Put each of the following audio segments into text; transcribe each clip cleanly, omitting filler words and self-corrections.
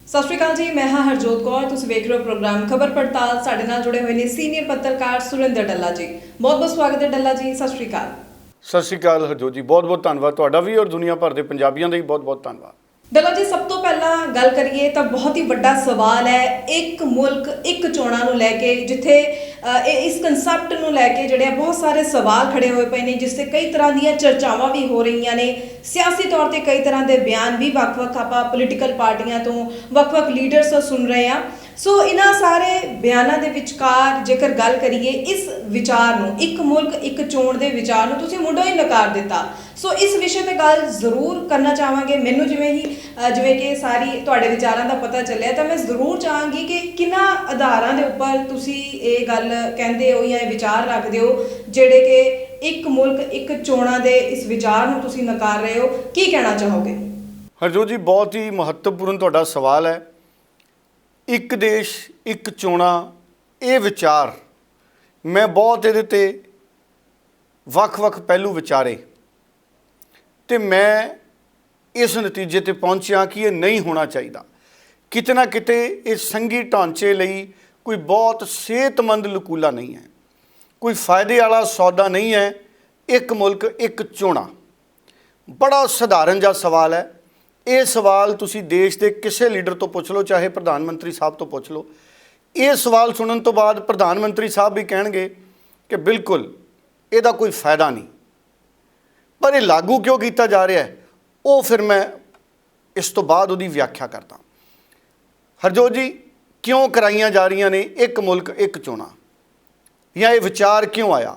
सत श्री अकाल जी, मैं हाँ हरजोत कौर। तुसीं वेख रहे हो प्रोग्राम खबर पड़ताल। साडे नाल जुड़े हुए ने सीनियर पत्रकार सुरिंदर डल्ला जी। बहुत बहुत स्वागत है डल्ला जी, सत श्री अकाल। सत श्री अकाल हरजोत जी, बहुत बहुत धन्यवाद तुहाडा भी और दुनिया भर के पंजाबियों का भी बहुत बहुत धन्यवाद। डल्ला जी, सब तो पहला गल करिए तो बहुत ही बड़ा सवाल है एक मुल्क एक चोणां नूं लैके, जिथे इस कंसैप्ट नूं लैके जिहड़े बहुत सारे सवाल खड़े हुए पे ने, जिससे कई तरह दी चर्चावां भी हो रही ने। सियासी तौर पर कई तरह के बयान भी वक्-वक् आपां पोलीटिकल पार्टियां तो वक्-वक् लीडर्स तो सुन रहे हैं। सो इन्हां सारे बयानां दे विचकार जेकर गल करिए, इस विचार नूं एक मुल्क एक चोण दे विचार नूं तुसीं मुंडों ही नकार दिता। सो इस विषय पे गल जरूर करना चाहांगे। मैनूं जिवें कि सारी तुहाडे विचारां दा पता चलिया, तो मैं जरूर चाहांगी कि किन्हां आधारां दे उपर तुसीं इह गल कहंदे हो या विचार रखदे हो जिहड़े कि एक मुल्क एक चोणां दे इस विचार नूं तुसीं नकार रहे हो, की कहना चाहोगे? हरजोत जी, बहुत ही महत्वपूर्ण तुहाडा सवाल है। एक देश एक चोणां, ये विचार मैं बहुत इहदे ते वख-वख पहलू विचारे तो मैं इस नतीजे ते पहुंचा कि ये नहीं होना चाहिए। किते ना किते इस संघी ढांचे लई कोई बहुत सेहतमंद लकूला नहीं है, कोई फायदे वाला सौदा नहीं है। एक मुल्क एक चोणां बड़ा सधारण जा सवाल है। ये सवाल तुसी देश के किसी लीडर तो पूछ लो, चाहे प्रधानमंत्री साहब तो पूछ लो। ये सवाल सुनने तो बाद प्रधानमंत्री साहब भी कहेंगे कि बिल्कुल ਇਹਦਾ कोई फायदा नहीं, पर यह लागू क्यों किया जा रहा है वो फिर मैं इस तो बाद उसकी व्याख्या करता। हरजोत जी, क्यों कराइया जा रही ने एक मुल्क एक चोणां, या ये विचार क्यों आया?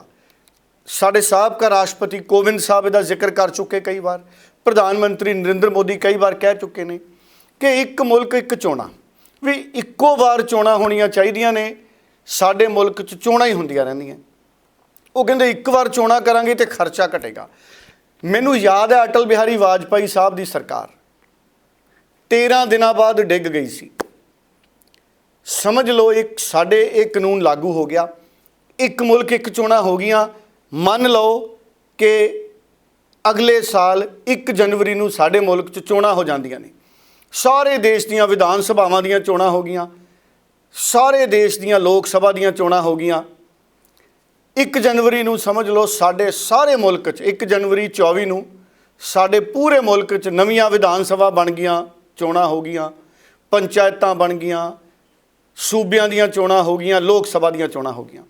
साडे साबका राष्ट्रपति कोविंद साहब इसका जिक्र कर चुके, कई बार प्रधानमंत्री नरेंद्र मोदी कई बार कह चुके हैं कि एक मुल्क एक चोणां भी इक्को बार चोणां होणियां चाहीदियां ने। साडे मुल्क च चोणां ही हुंदियां रहिंदियां। वो कहते एक बार चोणां करांगे तो खर्चा घटेगा। मैनू याद है अटल बिहारी वाजपेयी साहब की सरकार 13 दिनों बाद डिग गई सी। समझ लो एक साडे एक कानून लागू हो गया, एक मुल्क एक चोणां हो गईयां। मन लो कि अगले साल 1 जनवरी नूं साडे मुल्क च चोणां हो जांदियां ने। सारे देश दीयां विधान सभावां दीयां चोणां हो गईयां, सारे देश दीयां लोक सभा दीयां चोणां हो गईयां। 1 जनवरी नूं समझ लो साडे सारे मुल्क च 1 जनवरी 24 नूं साडे पूरे मुल्क च नवीं विधान सभा बन गईयां, चोणां हो गईयां, पंचायतां बन गईयां, सूबियां दीयां चोणां हो गईयां, लोक सभा दीयां चोणां हो गईयां।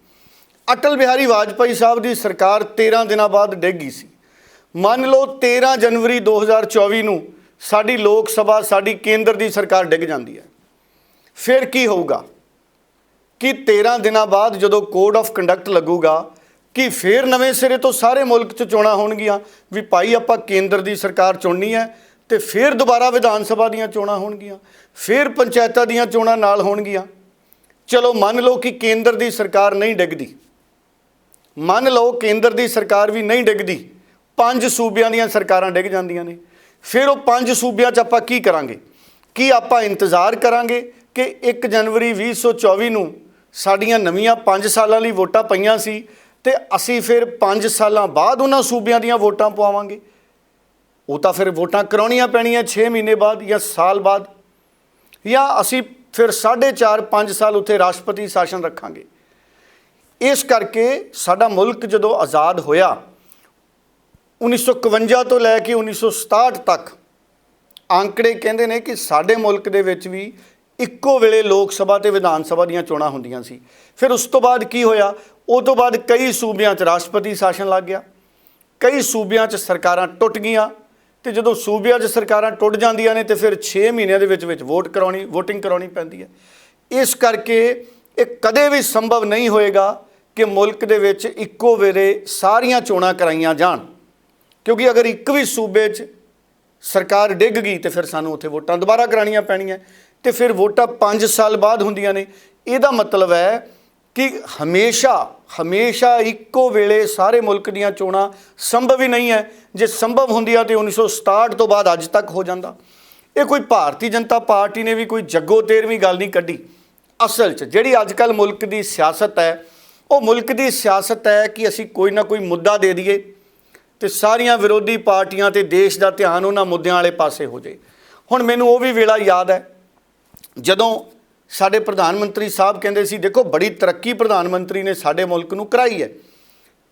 अटल बिहारी वाजपेयी साहब की सरकार 13 दिनों बाद डिग गई सी। मन लो 13 जनवरी 2024 नूं साडी लोक सभा, साडी केंद्र की सरकार डिग जाती है, फिर की होऊगा? कि 13 दिनों बाद जो कोड ऑफ कंडक्ट लगूगा कि फिर नवे सिरे तो सारे मुल्क च चोणां होणगियां भी भाई आपां केंद्र की सरकार चुननी है, तो फिर दोबारा विधान सभा दीयां चोणां होणगियां, फिर पंचायतां दीयां चोणां नाल होणगियां। चलो मान लो कि केंद्र की सरकार नहीं डिगदी, मान लो केंद्र की सरकार भी नहीं डिगदी, 5 सूबियां दीयां सरकारां डिग जांदियां ने। फिर वो 5 सूबियां च आपां की करांगे? कि आपां इंतज़ार करांगे कि 1 जनवरी 2024 नूं साड़ियाँ नवीं 5 सालों लिए वोटां पईयां सी ते असी फिर 5 सालों बाद उन्होंने सूबियां दीयां वोटां पवावांगे? वो तो फिर वोटां करवाउणियां पैणियां 6 महीने बाद या साल बाद, या असी फिर 4.5-5 साल उत्थे राष्ट्रपति शासन रखांगे। इस करके साडा मुल्क जदों आज़ाद होया 1951 तो लैके 1967 तक आंकड़े कहते हैं कि साडे मुल्क दे विच भी इक्को वेले लोक सभा ते विधान सभा दीयां चोणां हुंदियां सी। फिर उस तो बाद की होया? उस तो बाद कई सूबियां च राष्ट्रपति शासन लग गया, कई सूबियां च सरकारां टुट गईयां, ते जदों सूबियां च सरकारां टुट जांदियां ने ते फिर 6 महीनों दे विच वोटिंग कराउणी पैंदी है। इस करके ये कदे भी संभव नहीं होएगा कि मुल्क दे विच इक्को वेले सारियां चोणां कराईयां जाण, क्योंकि अगर एक भी सूबे च सरकार डिग गई तो फिर सानूं उत्थे वोटां दोबारा कराउणियां पैणियां, तो फिर वोटां 5 साल बाद हुंदियां ने। इहदा मतलब है कि हमेशा हमेशा इक्को वेले सारे मुल्क दीयां चोणां संभव ही नहीं है। जे संभव हुंदियां तो 1967 तो बाद अज तक हो जांदा। ये कोई भारतीय जनता पार्टी ने भी कोई जग्गो तेरवीं गल नहीं कढ़ी। असल च जिहड़ी अजकल मुल्क की सियासत है, वो मुल्क की सियासत है कि असी कोई ना कोई मुद्दा दे दईए तो सारियां विरोधी पार्टियां ते देश का ध्यान उन्हां मुद्दिआं वाले पासे हो जाए। हुण मैनूं वो भी वेला याद है ਜਦੋਂ ਸਾਡੇ ਪ੍ਰਧਾਨ ਮੰਤਰੀ ਸਾਹਿਬ ਕਹਿੰਦੇ ਸੀ ਦੇਖੋ ਬੜੀ ਤਰੱਕੀ ਪ੍ਰਧਾਨ ਮੰਤਰੀ ਨੇ ਸਾਡੇ ਮੁਲਕ ਨੂੰ ਕਰਾਈ ਹੈ,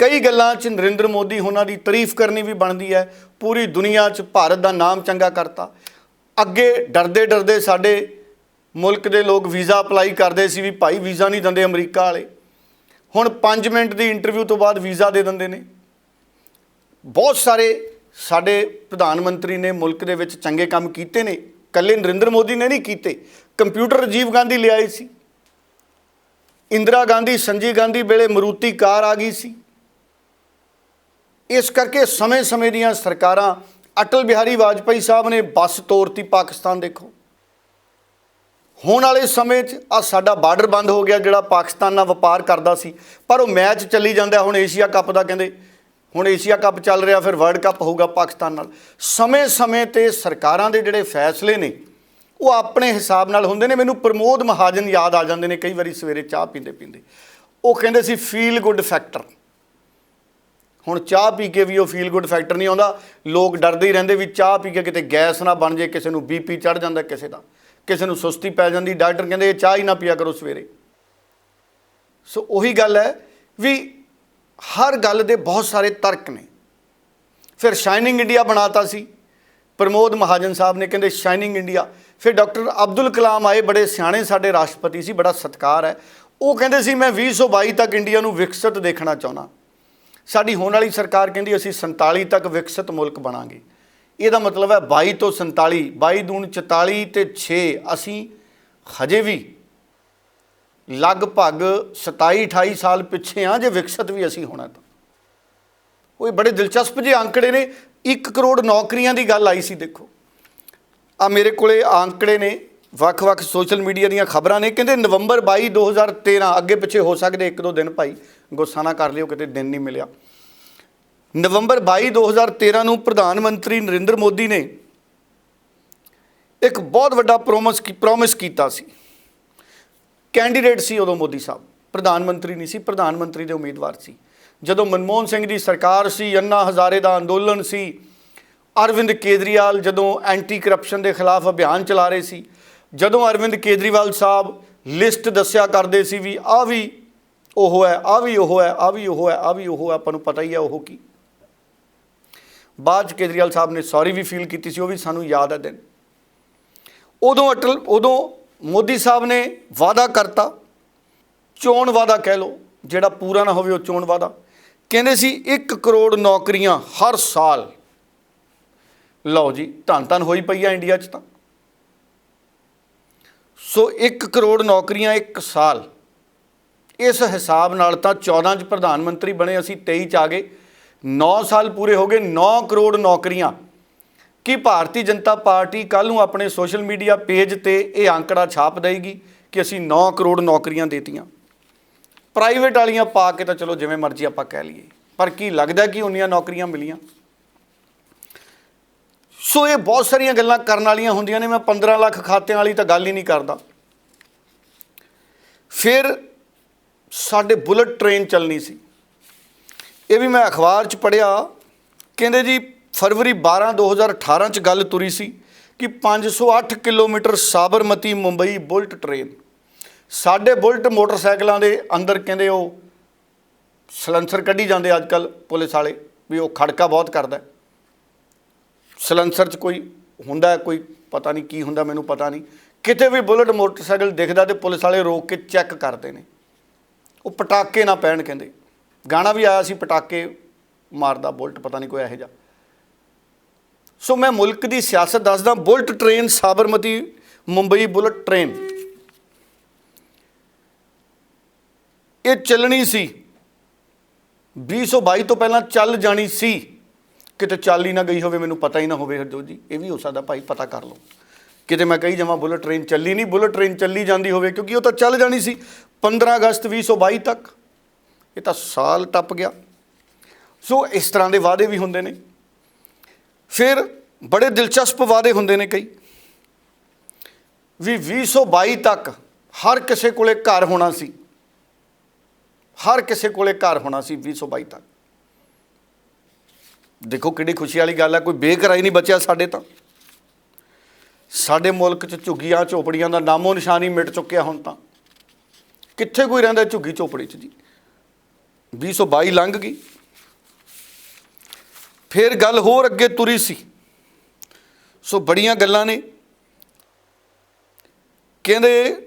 ਕਈ ਗੱਲਾਂ 'ਚ ਨਰਿੰਦਰ ਮੋਦੀ ਉਹਨਾਂ ਦੀ ਤਾਰੀਫ ਕਰਨੀ ਵੀ ਬਣਦੀ ਹੈ, ਪੂਰੀ ਦੁਨੀਆ 'ਚ ਭਾਰਤ ਦਾ ਨਾਮ ਚੰਗਾ ਕਰਤਾ। ਅੱਗੇ ਡਰਦੇ ਡਰਦੇ ਸਾਡੇ ਮੁਲਕ ਦੇ ਲੋਕ ਵੀਜ਼ਾ ਅਪਲਾਈ ਕਰਦੇ ਸੀ ਵੀ ਭਾਈ ਵੀਜ਼ਾ ਨਹੀਂ ਦਿੰਦੇ ਅਮਰੀਕਾ ਵਾਲੇ, ਹੁਣ 5 ਮਿੰਟ ਦੀ ਇੰਟਰਵਿਊ ਤੋਂ ਬਾਅਦ ਵੀਜ਼ਾ ਦੇ ਦਿੰਦੇ ਨੇ। ਬਹੁਤ ਸਾਰੇ ਸਾਡੇ ਪ੍ਰਧਾਨ ਮੰਤਰੀ ਨੇ ਮੁਲਕ ਦੇ ਵਿੱਚ ਚੰਗੇ ਕੰਮ ਕੀਤੇ ਨੇ, ਇਕੱਲੇ ਨਰਿੰਦਰ ਮੋਦੀ ਨੇ ਨਹੀਂ ਕੀਤੇ। ਕੰਪਿਊਟਰ ਰਾਜੀਵ ਗਾਂਧੀ ਲਿਆਏ ਸੀ, ਇੰਦਰਾ ਗਾਂਧੀ ਸੰਜੀਵ ਗਾਂਧੀ ਵੇਲੇ ਮਰੂਤੀ ਕਾਰ ਆ ਗਈ ਸੀ। ਇਸ ਕਰਕੇ ਸਮੇਂ-ਸਮੇਂ ਦੀਆਂ ਸਰਕਾਰਾਂ, ਅਟਲ ਬਿਹਾਰੀ ਵਾਜਪਾਈ ਸਾਹਿਬ ਨੇ ਬੱਸ ਤੋਰਤੀ ਪਾਕਿਸਤਾਨ। ਦੇਖੋ ਹੁਣ ਵਾਲੇ ਸਮੇਂ 'ਚ ਆ ਸਾਡਾ ਬਾਰਡਰ ਬੰਦ ਹੋ ਗਿਆ ਜਿਹੜਾ ਪਾਕਿਸਤਾਨ ਨਾਲ ਵਪਾਰ ਕਰਦਾ ਸੀ, ਪਰ ਉਹ ਮੈਚ ਚੱਲੀ ਜਾਂਦਾ। ਹੁਣ ਏਸ਼ੀਆ ਕੱਪ ਦਾ ਕਹਿੰਦੇ, ਹੁਣ ਏਸ਼ੀਆ ਕੱਪ ਚੱਲ ਰਿਹਾ, ਫਿਰ ਵਰਲਡ ਕੱਪ ਹੋਊਗਾ ਪਾਕਿਸਤਾਨ ਨਾਲ। ਸਮੇਂ-ਸਮੇਂ 'ਤੇ ਸਰਕਾਰਾਂ ਦੇ ਜਿਹੜੇ ਫੈਸਲੇ ਨੇ ਉਹ ਆਪਣੇ ਹਿਸਾਬ ਨਾਲ ਹੁੰਦੇ ਨੇ। ਮੈਨੂੰ ਪ੍ਰਮੋਦ ਮਹਾਜਨ ਯਾਦ ਆ ਜਾਂਦੇ ਨੇ ਕਈ ਵਾਰੀ ਸਵੇਰੇ ਚਾਹ ਪੀਂਦੇ ਪੀਂਦੇ। ਉਹ ਕਹਿੰਦੇ ਸੀ ਫੀਲ ਗੁੱਡ ਫੈਕਟਰ। ਹੁਣ ਚਾਹ ਪੀ ਕੇ ਵੀ ਉਹ ਫੀਲ ਗੁੱਡ ਫੈਕਟਰ ਨਹੀਂ ਆਉਂਦਾ। ਲੋਕ ਡਰਦੇ ਹੀ ਰਹਿੰਦੇ ਵੀ ਚਾਹ ਪੀ ਕੇ ਕਿਤੇ ਗੈਸ ਨਾ ਬਣ ਜੇ, ਕਿਸੇ ਨੂੰ BP ਚੜ੍ਹ ਜਾਂਦਾ, ਕਿਸੇ ਨੂੰ ਸੁਸਤੀ ਪੈ ਜਾਂਦੀ। ਡਾਕਟਰ ਕਹਿੰਦੇ ਇਹ ਚਾਹ ਹੀ ਨਾ ਪੀਆ ਕਰੋ ਸਵੇਰੇ। ਸੋ ਉਹੀ ਗੱਲ ਹੈ ਵੀ ਹਰ ਗੱਲ ਦੇ ਬਹੁਤ ਸਾਰੇ ਤਰਕ ਨੇ। ਫਿਰ ਸ਼ਾਈਨਿੰਗ ਇੰਡੀਆ ਬਣਾਤਾ ਸੀ ਪ੍ਰਮੋਦ ਮਹਾਜਨ ਸਾਹਿਬ ਨੇ, ਕਹਿੰਦੇ ਸ਼ਾਈਨਿੰਗ ਇੰਡੀਆ। ਫਿਰ ਡਾਕਟਰ ਅਬਦੁਲ ਕਲਾਮ ਆਏ, ਬੜੇ ਸਿਆਣੇ ਸਾਡੇ ਰਾਸ਼ਟਰਪਤੀ ਸੀ, ਬੜਾ ਸਤਿਕਾਰ ਹੈ। ਉਹ ਕਹਿੰਦੇ ਸੀ ਮੈਂ 2022 ਤੱਕ ਇੰਡੀਆ ਨੂੰ ਵਿਕਸਿਤ ਦੇਖਣਾ ਚਾਹੁੰਦਾ। ਸਾਡੀ ਹੋਣ ਵਾਲੀ ਸਰਕਾਰ ਕਹਿੰਦੀ ਅਸੀਂ 47 ਤੱਕ ਵਿਕਸਿਤ ਮੁਲਕ ਬਣਾਂਗੇ। ਇਹਦਾ ਮਤਲਬ ਹੈ 22 ਤੋਂ 47, 22 ਦੂਣ 44 ਤੇ 6, ਅਸੀਂ ਹਜੇ ਵੀ ਲਗਭਗ 27-28 ਸਾਲ ਪਿੱਛੇ ਹਾਂ ਜੇ ਵਿਕਸਿਤ ਵੀ ਅਸੀਂ ਹੋਣਾ ਤਾਂ। ਉਹ ਬੜੇ ਦਿਲਚਸਪ ਜਿਹੇ ਅੰਕੜੇ ਨੇ। 1 ਕਰੋੜ ਨੌਕਰੀਆਂ ਦੀ ਗੱਲ ਆਈ ਸੀ। ਦੇਖੋ ਆ ਮੇਰੇ ਕੋਲੇ ਅੰਕੜੇ ਨੇ, ਵੱਖ-ਵੱਖ ਸੋਸ਼ਲ ਮੀਡੀਆ ਦੀਆਂ ਖਬਰਾਂ ਨੇ। ਕਹਿੰਦੇ ਨਵੰਬਰ 22 2013, ਅੱਗੇ ਪਿੱਛੇ ਹੋ ਸਕਦੇ 1-2 ਦਿਨ, ਭਾਈ ਗੁੱਸਾ ਨਾ ਕਰ ਲਿਓ ਕਿਤੇ ਦਿਨ ਨਹੀਂ ਮਿਲਿਆ। ਨਵੰਬਰ 22 2013 ਨੂੰ ਪ੍ਰਧਾਨ ਮੰਤਰੀ ਨਰਿੰਦਰ ਮੋਦੀ ਨੇ ਇੱਕ ਬਹੁਤ ਵੱਡਾ ਪ੍ਰੋਮਿਸ ਕੀਤਾ ਸੀ। ਕੈਂਡੀਡੇਟ ਸੀ ਉਦੋਂ ਮੋਦੀ ਸਾਹਿਬ, ਪ੍ਰਧਾਨ ਮੰਤਰੀ ਨਹੀਂ ਸੀ, ਪ੍ਰਧਾਨ ਮੰਤਰੀ ਦੇ ਉਮੀਦਵਾਰ ਸੀ। ਜਦੋਂ ਮਨਮੋਹਨ ਸਿੰਘ ਦੀ ਸਰਕਾਰ ਸੀ, ਅੰਨਾ ਹਜ਼ਾਰੇ ਦਾ ਅੰਦੋਲਨ ਸੀ, ਅਰਵਿੰਦ ਕੇਜਰੀਵਾਲ ਜਦੋਂ ਐਂਟੀ ਕਰਪਸ਼ਨ ਦੇ ਖਿਲਾਫ ਅਭਿਆਨ ਚਲਾ ਰਹੇ ਸੀ, ਜਦੋਂ ਅਰਵਿੰਦ ਕੇਜਰੀਵਾਲ ਸਾਹਿਬ ਲਿਸਟ ਦੱਸਿਆ ਕਰਦੇ ਸੀ ਵੀ ਆਹ ਵੀ ਉਹ ਹੈ, ਆਹ ਵੀ ਉਹ ਹੈ, ਆਹ ਵੀ ਉਹ ਹੈ, ਆਹ ਵੀ ਉਹ ਹੈ, ਆਪਾਂ ਨੂੰ ਪਤਾ ਹੀ ਹੈ ਉਹ ਕੀ। ਬਾਅਦ 'ਚ ਕੇਜਰੀਵਾਲ ਸਾਹਿਬ ਨੇ ਸੌਰੀ ਵੀ ਫੀਲ ਕੀਤੀ ਸੀ, ਉਹ ਵੀ ਸਾਨੂੰ ਯਾਦ ਹੈ ਦਿਨ। ਉਦੋਂ ਮੋਦੀ ਸਾਹਿਬ ਨੇ ਵਾਅਦਾ ਕਰਤਾ, ਚੋਣ ਵਾਅਦਾ ਕਹਿ ਲਓ, ਜਿਹੜਾ ਪੂਰਾ ਨਾ ਹੋਵੇ ਉਹ ਚੋਣ ਵਾਅਦਾ। ਕਹਿੰਦੇ ਸੀ 1 ਕਰੋੜ ਨੌਕਰੀਆਂ ਹਰ ਸਾਲ। ਲਓ ਜੀ, ਧੰਨ ਧੰਨ ਹੋਈ ਪਈ ਆ ਇੰਡੀਆ 'ਚ ਤਾਂ। ਸੋ 1 ਕਰੋੜ ਨੌਕਰੀਆਂ 1 ਸਾਲ। ਇਸ ਹਿਸਾਬ ਨਾਲ ਤਾਂ 14 'ਚ ਪ੍ਰਧਾਨ ਮੰਤਰੀ ਬਣੇ, ਅਸੀਂ 23 'ਚ ਆ ਗਏ। 9 ਸਾਲ ਪੂਰੇ ਹੋ ਗਏ, 9 ਕਰੋੜ ਨੌਕਰੀਆਂ। ਕੀ ਭਾਰਤੀ ਜਨਤਾ ਪਾਰਟੀ ਕੱਲ੍ਹ ਨੂੰ ਆਪਣੇ ਸੋਸ਼ਲ ਮੀਡੀਆ ਪੇਜ 'ਤੇ ਇਹ ਅੰਕੜਾ ਛਾਪ ਦੇਗੀ ਕਿ ਅਸੀਂ 9 ਕਰੋੜ ਨੌਕਰੀਆਂ ਦੇਤੀਆਂ? ਪ੍ਰਾਈਵੇਟ ਵਾਲੀਆਂ ਪਾ ਕੇ ਤਾਂ ਚਲੋ ਜਿਵੇਂ ਮਰਜ਼ੀ ਆਪਾਂ ਕਹਿ ਲਈਏ, ਪਰ ਕੀ ਲੱਗਦਾ ਕਿ ਉਨੀਆਂ ਨੌਕਰੀਆਂ ਮਿਲੀਆਂ? ਸੋ ਇਹ ਬਹੁਤ ਸਾਰੀਆਂ ਗੱਲਾਂ ਕਰਨ ਵਾਲੀਆਂ ਹੁੰਦੀਆਂ ਨੇ। ਮੈਂ 15 ਲੱਖ ਖਾਤਿਆਂ ਵਾਲੀ ਤਾਂ ਗੱਲ ਹੀ ਨਹੀਂ ਕਰਦਾ। ਫਿਰ ਸਾਡੇ ਬੁਲਟ ਟ੍ਰੇਨ ਚੱਲਣੀ ਸੀ, ਇਹ ਵੀ ਮੈਂ ਅਖਬਾਰ 'ਚ ਪੜ੍ਹਿਆ। ਕਹਿੰਦੇ ਜੀ ਫਰਵਰੀ 12 2018 'ਚ ਗੱਲ ਤੁਰੀ ਸੀ ਕਿ 508 kilometre Sabarmati Mumbai bullet train. ਸਾਡੇ ਬੁਲਟ ਮੋਟਰਸਾਈਕਲਾਂ ਦੇ ਅੰਦਰ ਕਹਿੰਦੇ ਉਹ ਸਲੈਂਸਰ ਕੱਢੀ ਜਾਂਦੇ ਅੱਜ ਕੱਲ੍ਹ ਪੁਲਿਸ ਵਾਲੇ ਵੀ ਉਹ ਖੜਕਾ ਬਹੁਤ ਕਰਦਾ। ਸਲੈਂਸਰ 'ਚ ਕੋਈ ਹੁੰਦਾ, ਕੋਈ ਪਤਾ ਨਹੀਂ ਕੀ ਹੁੰਦਾ, ਮੈਨੂੰ ਪਤਾ ਨਹੀਂ। ਕਿਤੇ ਵੀ ਬੁਲਟ ਮੋਟਰਸਾਈਕਲ ਦਿਖਦਾ ਤੇ ਪੁਲਿਸ ਵਾਲੇ ਰੋਕ ਕੇ ਚੈੱਕ ਕਰਦੇ ਨੇ, ਉਹ ਪਟਾਕੇ ਨਾ ਪੈਣ। ਕਹਿੰਦੇ ਗਾਣਾ ਵੀ ਆਇਆ ਸੀ, ਪਟਾਕੇ ਮਾਰਦਾ ਬੁਲਟ, ਪਤਾ ਨਹੀਂ ਕੋਈ ਇਹੋ ਜਿਹਾ। ਸੋ ਮੈਂ ਮੁਲਕ ਦੀ ਸਿਆਸਤ ਦੱਸਦਾ। Bullet train Sabarmati Mumbai bullet train ਇਹ ਚੱਲਣੀ ਸੀ 2022 ਤੋਂ ਪਹਿਲਾਂ ਚੱਲ ਜਾਣੀ ਸੀ। ਕਿਤੇ ਚੱਲ ਹੀ ਨਾ ਗਈ ਹੋਵੇ, ਮੈਨੂੰ ਪਤਾ ਹੀ ਨਾ ਹੋਵੇ ਹਰਜੋਤ ਜੀ, ਇਹ ਵੀ ਹੋ ਸਕਦਾ ਭਾਈ, ਪਤਾ ਕਰ ਲਓ। ਕਿਤੇ ਮੈਂ ਕਹੀ ਜਾਵਾਂ ਬੁਲਟ ਟ੍ਰੇਨ ਚੱਲੀ ਨਹੀਂ, ਬੁਲਟ ਟ੍ਰੇਨ ਚੱਲੀ ਜਾਂਦੀ ਹੋਵੇ, ਕਿਉਂਕਿ ਉਹ ਤਾਂ ਚੱਲ ਜਾਣੀ ਸੀ 15 ਅਗਸਤ 2022 ਤੱਕ। ਇਹ ਤਾਂ ਸਾਲ ਟੱਪ ਗਿਆ। ਸੋ ਇਸ ਤਰ੍ਹਾਂ ਦੇ ਵਾਅਦੇ ਵੀ ਹੁੰਦੇ ਨੇ। ਫਿਰ ਬੜੇ ਦਿਲਚਸਪ ਵਾਅਦੇ ਹੁੰਦੇ ਨੇ ਕਈ ਵੀ 2022 ਤੱਕ ਹਰ ਕਿਸੇ ਕੋਲੇ ਘਰ ਹੋਣਾ ਸੀ, ਹਰ ਕਿਸੇ ਕੋਲੇ ਘਰ ਹੋਣਾ ਸੀ 2022 ਤੱਕ। ਦੇਖੋ ਕਿੰਨੀ ਖੁਸ਼ੀ ਵਾਲੀ ਗੱਲ ਹੈ, ਕੋਈ ਬੇਘਰ ਹੀ ਨਹੀਂ ਬਚਿਆ ਸਾਡੇ ਤਾਂ। ਸਾਡੇ ਮੁਲਕ 'ਚ ਝੁੱਗੀਆਂ ਝੋਪੜੀਆਂ ਦਾ ਨਾਮੋ ਨਿਸ਼ਾਨ ਹੀ ਮਿਟ ਚੁੱਕਿਆ। ਹੁਣ ਤਾਂ ਕਿੱਥੇ ਕੋਈ ਰਹਿੰਦਾ ਝੁੱਗੀ ਝੋਪੜੀ 'ਚ ਜੀ। 2022 ਲੰਘ ਗਈ, ਫਿਰ ਗੱਲ ਹੋਰ ਅੱਗੇ ਤੁਰੀ ਸੀ। ਸੋ ਬੜੀਆਂ ਗੱਲਾਂ ਨੇ। ਕਹਿੰਦੇ